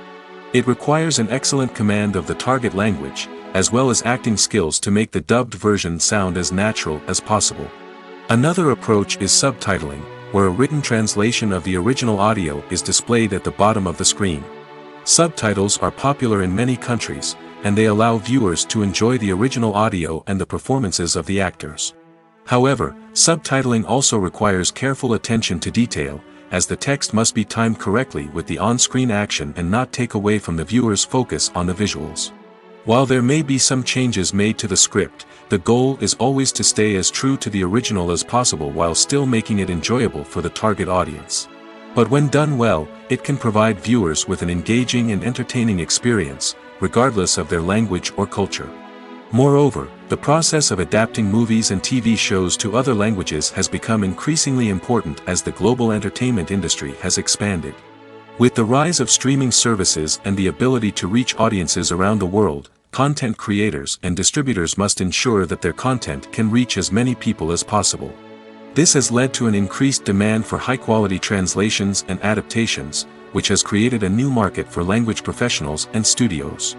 It requires an excellent command of the target language, as well as acting skills to make the dubbed version sound as natural as possible. Another approach is subtitling, where a written translation of the original audio is displayed at the bottom of the screen. Subtitles are popular in many countries, and they allow viewers to enjoy the original audio and the performances of the actors. However, subtitling also requires careful attention to detail, as the text must be timed correctly with the on-screen action and not take away from the viewer's focus on the visuals. While there may be some changes made to the script, the goal is always to stay as true to the original as possible while still making it enjoyable for the target audience. But when done well, it can provide viewers with an engaging and entertaining experience, regardless of their language or culture. Moreover, the process of adapting movies and TV shows to other languages has become increasingly important as the global entertainment industry has expanded. With the rise of streaming services and the ability to reach audiences around the world, content creators and distributors must ensure that their content can reach as many people as possible. This has led to an increased demand for high-quality translations and adaptations, which has created a new market for language professionals and studios.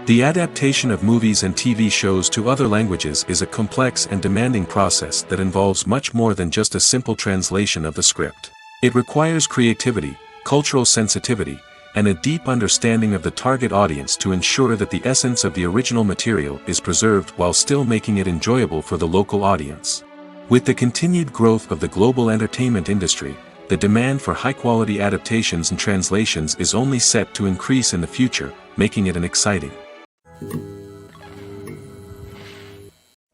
The adaptation of movies and TV shows to other languages is a complex and demanding process that involves much more than just a simple translation of the script. It requires creativity, cultural sensitivity, and a deep understanding of the target audience to ensure that the essence of the original material is preserved while still making it enjoyable for the local audience. With the continued growth of the global entertainment industry, the demand for high-quality adaptations and translations is only set to increase in the future, making it an exciting.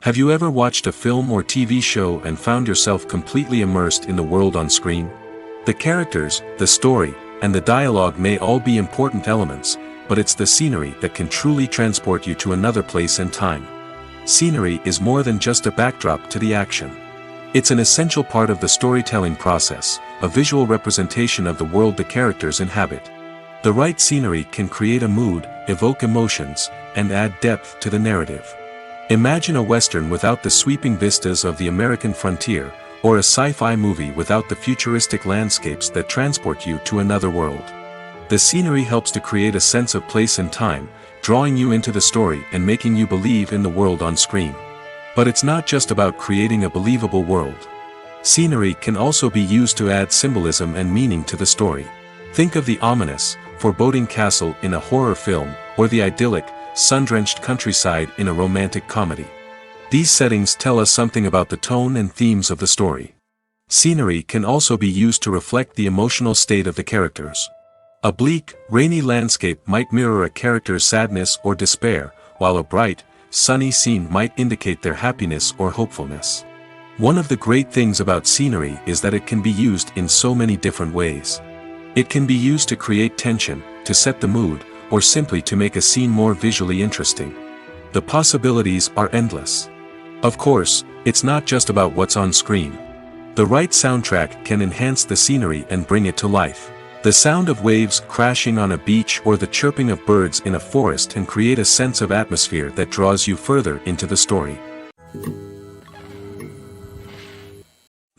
Have you ever watched a film or TV show and found yourself completely immersed in the world on screen? The characters, the story, and the dialogue may all be important elements, but it's the scenery that can truly transport you to another place and time. Scenery is more than just a backdrop to the action. It's an essential part of the storytelling process, a visual representation of the world the characters inhabit. The right scenery can create a mood, evoke emotions, and add depth to the narrative. Imagine a Western without the sweeping vistas of the American frontier, or a sci-fi movie without the futuristic landscapes that transport you to another world. The scenery helps to create a sense of place and time, drawing you into the story and making you believe in the world on screen. But it's not just about creating a believable world. Scenery can also be used to add symbolism and meaning to the story. Think of the ominous, foreboding castle in a horror film, or the idyllic, sun-drenched countryside in a romantic comedy. These settings tell us something about the tone and themes of the story. Scenery can also be used to reflect the emotional state of the characters. A bleak, rainy landscape might mirror a character's sadness or despair, while a bright, sunny scene might indicate their happiness or hopefulness. One of the great things about scenery is that it can be used in so many different ways. It can be used to create tension, to set the mood, or simply to make a scene more visually interesting. The possibilities are endless. Of course, it's not just about what's on screen. The right soundtrack can enhance the scenery and bring it to life. The sound of waves crashing on a beach or the chirping of birds in a forest can create a sense of atmosphere that draws you further into the story.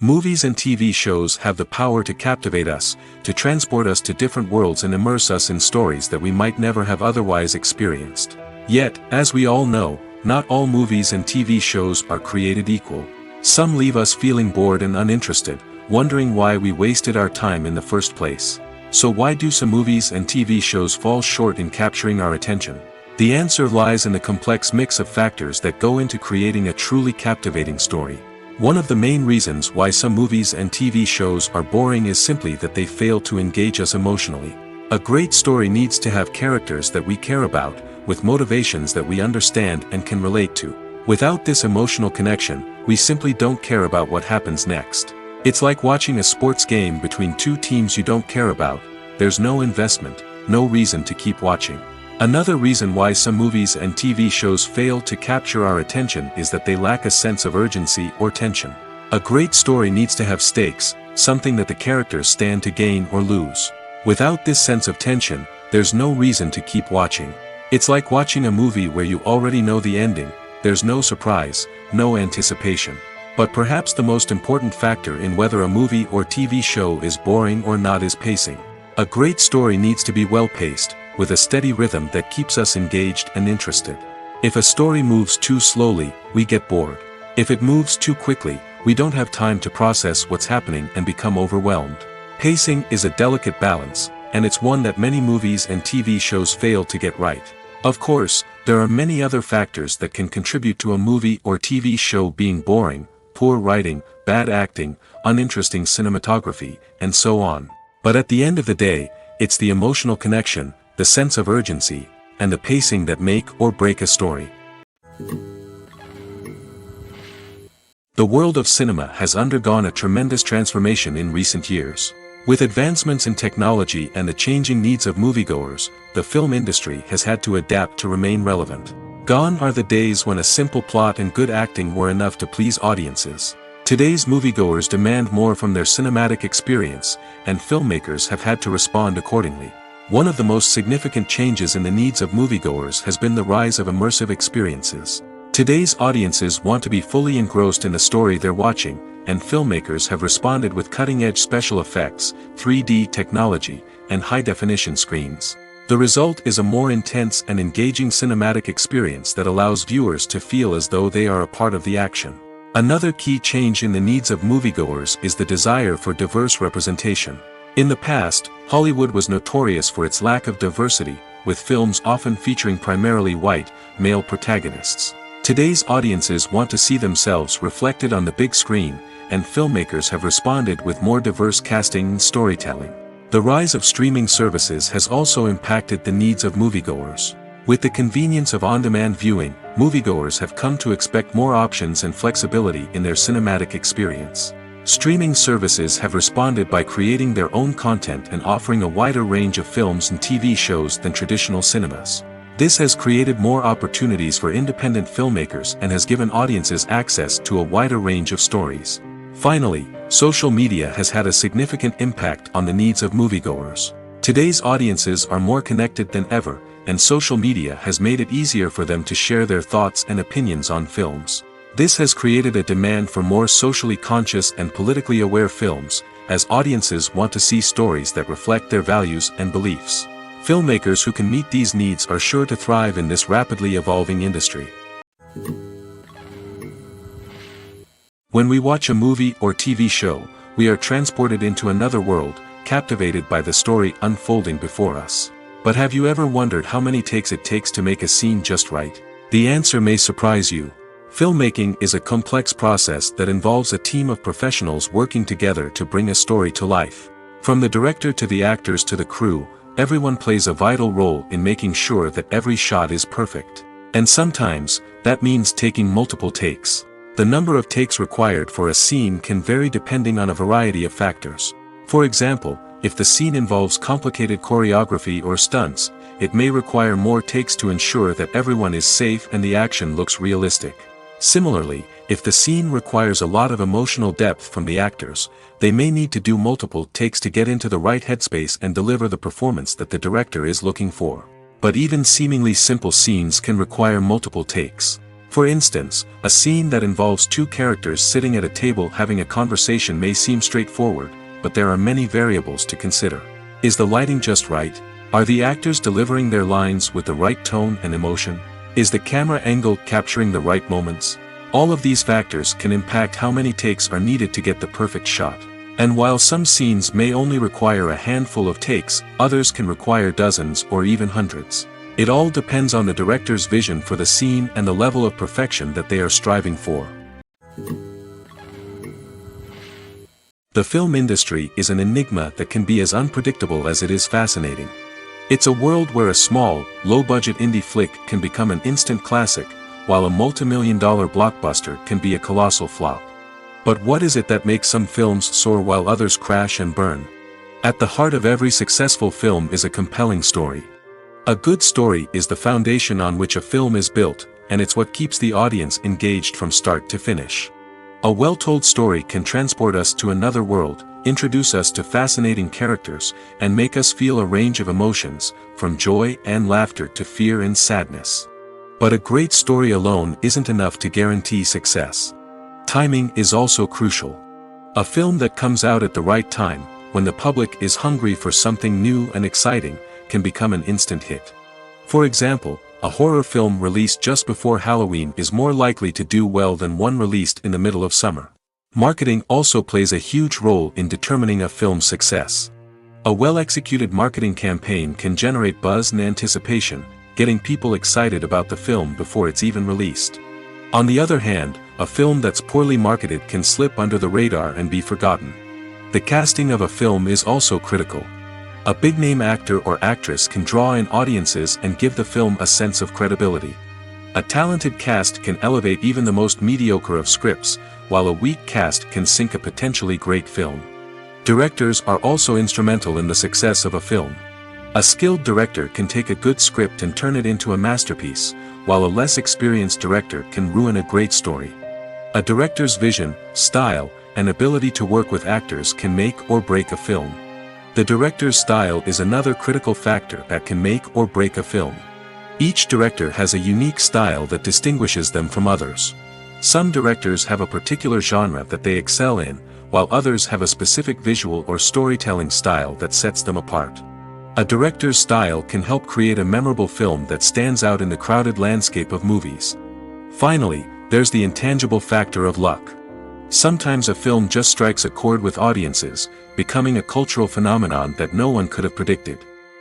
Movies and TV shows have the power to captivate us, to transport us to different worlds and immerse us in stories that we might never have otherwise experienced. Yet, as we all know, not all movies and TV shows are created equal. Some leave us feeling bored and uninterested, wondering why we wasted our time in the first place. So why do some movies and TV shows fall short in capturing our attention? The answer lies in the complex mix of factors that go into creating a truly captivating story. One of the main reasons why some movies and TV shows are boring is simply that they fail to engage us emotionally. A great story needs to have characters that we care about, with motivations that we understand and can relate to. Without this emotional connection, we simply don't care about what happens next. It's like watching a sports game between two teams you don't care about. There's no investment, no reason to keep watching. Another reason why some movies and TV shows fail to capture our attention is that they lack a sense of urgency or tension. A great story needs to have stakes, something that the characters stand to gain or lose. Without this sense of tension, there's no reason to keep watching. It's like watching a movie where you already know the ending. There's no surprise, no anticipation. But perhaps the most important factor in whether a movie or TV show is boring or not is pacing. A great story needs to be well-paced, with a steady rhythm that keeps us engaged and interested. If a story moves too slowly, we get bored. If it moves too quickly, we don't have time to process what's happening and become overwhelmed. Pacing is a delicate balance, and it's one that many movies and TV shows fail to get right. Of course, there are many other factors that can contribute to a movie or TV show being boring: poor writing, bad acting, uninteresting cinematography, and so on. But at the end of the day, it's the emotional connection, the sense of urgency, and the pacing that make or break a story. The world of cinema has undergone a tremendous transformation in recent years. With advancements in technology and the changing needs of moviegoers, the film industry has had to adapt to remain relevant. Gone are the days when a simple plot and good acting were enough to please audiences. Today's moviegoers demand more from their cinematic experience, and filmmakers have had to respond accordingly. One of the most significant changes in the needs of moviegoers has been the rise of immersive experiences. Today's audiences want to be fully engrossed in the story they're watching, and filmmakers have responded with cutting-edge special effects, 3D technology, and high-definition screens. The result is a more intense and engaging cinematic experience that allows viewers to feel as though they are a part of the action. Another key change in the needs of moviegoers is the desire for diverse representation. In the past, Hollywood was notorious for its lack of diversity, with films often featuring primarily white, male protagonists. Today's audiences want to see themselves reflected on the big screen, and filmmakers have responded with more diverse casting and storytelling. The rise of streaming services has also impacted the needs of moviegoers. With the convenience of on-demand viewing, moviegoers have come to expect more options and flexibility in their cinematic experience. Streaming services have responded by creating their own content and offering a wider range of films and TV shows than traditional cinemas. This has created more opportunities for independent filmmakers and has given audiences access to a wider range of stories. Finally, social media has had a significant impact on the needs of moviegoers. Today's audiences are more connected than ever, and social media has made it easier for them to share their thoughts and opinions on films. This has created a demand for more socially conscious and politically aware films, as audiences want to see stories that reflect their values and beliefs. Filmmakers who can meet these needs are sure to thrive in this rapidly evolving industry. When we watch a movie or TV show, we are transported into another world, captivated by the story unfolding before us. But have you ever wondered how many takes it takes to make a scene just right? The answer may surprise you. Filmmaking is a complex process that involves a team of professionals working together to bring a story to life. From the director to the actors to the crew, everyone plays a vital role in making sure that every shot is perfect. And sometimes, that means taking multiple takes. The number of takes required for a scene can vary depending on a variety of factors. For example, if the scene involves complicated choreography or stunts, it may require more takes to ensure that everyone is safe and the action looks realistic. Similarly, If the scene requires a lot of emotional depth from the actors, they may need to do multiple takes to get into the right headspace and deliver the performance that the director is looking for. But even seemingly simple scenes can require multiple takes. For instance, a scene that involves two characters sitting at a table having a conversation may seem straightforward, but there are many variables to consider. Is the lighting just right? Are the actors delivering their lines with the right tone and emotion? Is the camera angle capturing the right moments? All of these factors can impact how many takes are needed to get the perfect shot. And while some scenes may only require a handful of takes, others can require dozens or even hundreds. It all depends on the director's vision for the scene and the level of perfection that they are striving for. The film industry is an enigma that can be as unpredictable as it is fascinating. It's a world where a small, low-budget indie flick can become an instant classic, while a multi-million-dollar blockbuster can be a colossal flop. But what is it that makes some films soar while others crash and burn? At the heart of every successful film is a compelling story. A good story is the foundation on which a film is built, and it's what keeps the audience engaged from start to finish. A well-told story can transport us to another world, introduce us to fascinating characters, and make us feel a range of emotions, from joy and laughter to fear and sadness. But a great story alone isn't enough to guarantee success. Timing is also crucial. A film that comes out at the right time, when the public is hungry for something new and exciting, can become an instant hit. For example, a horror film released just before Halloween is more likely to do well than one released in the middle of summer. Marketing also plays a huge role in determining a film's success. A well-executed marketing campaign can generate buzz and anticipation, getting people excited about the film before it's even released. On the other hand, a film that's poorly marketed can slip under the radar and be forgotten. The casting of a film is also critical. A big-name actor or actress can draw in audiences and give the film a sense of credibility. A talented cast can elevate even the most mediocre of scripts, while a weak cast can sink a potentially great film. Directors are also instrumental in the success of a film. A skilled director can take a good script and turn it into a masterpiece, while a less experienced director can ruin a great story. A director's vision, style, and ability to work with actors can make or break a film. The director's style is another critical factor that can make or break a film. Each director has a unique style that distinguishes them from others. Some directors have a particular genre that they excel in, while others have a specific visual or storytelling style that sets them apart. A director's style can help create a memorable film that stands out in the crowded landscape of movies. Finally, there's the intangible factor of luck. Sometimes a film just strikes a chord with audiences, becoming a cultural phenomenon that no one could have predicted.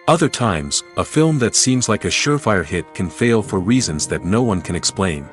Other times, a film that seems like a surefire hit can fail for reasons that no one can explain.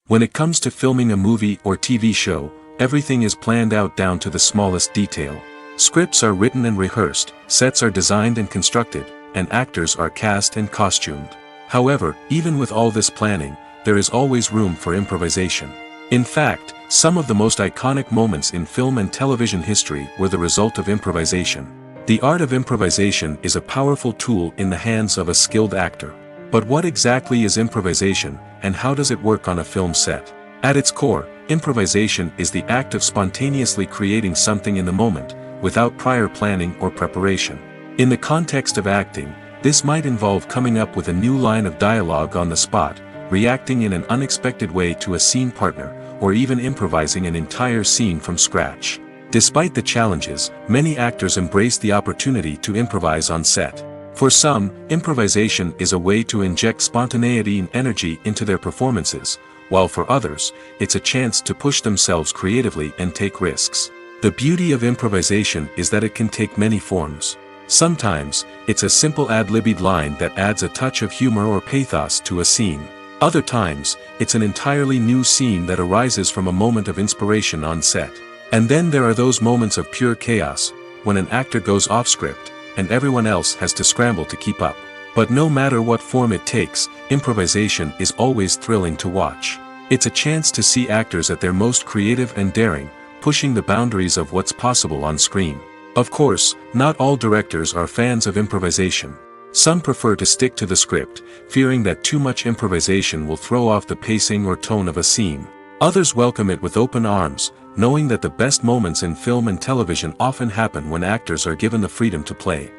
When it comes to filming a movie or TV show, everything is planned out down to the smallest detail. Scripts are written and rehearsed, sets are designed and constructed, and actors are cast and costumed. However, even with all this planning, there is always room for improvisation. In fact, some of the most iconic moments in film and television history were the result of improvisation. The art of improvisation is a powerful tool in the hands of a skilled actor. But what exactly is improvisation, and how does it work on a film set? At its core, improvisation is the act of spontaneously creating something in the moment, without prior planning or preparation. In the context of acting, this might involve coming up with a new line of dialogue on the spot, reacting in an unexpected way to a scene partner, or even improvising an entire scene from scratch. Despite the challenges, many actors embrace the opportunity to improvise on set. For some, improvisation is a way to inject spontaneity and energy into their performances, while for others, it's a chance to push themselves creatively and take risks. The beauty of improvisation is that it can take many forms. Sometimes, it's a simple ad-libbed line that adds a touch of humor or pathos to a scene. Other times, it's an entirely new scene that arises from a moment of inspiration on set. And then there are those moments of pure chaos, when an actor goes off script, and everyone else has to scramble to keep up. But no matter what form it takes, improvisation is always thrilling to watch. It's a chance to see actors at their most creative and daring, pushing the boundaries of what's possible on screen. Of course, not all directors are fans of improvisation. Some prefer to stick to the script, fearing that too much improvisation will throw off the pacing or tone of a scene. Others welcome it with open arms, knowing that the best moments in film and television often happen when actors are given the freedom to play.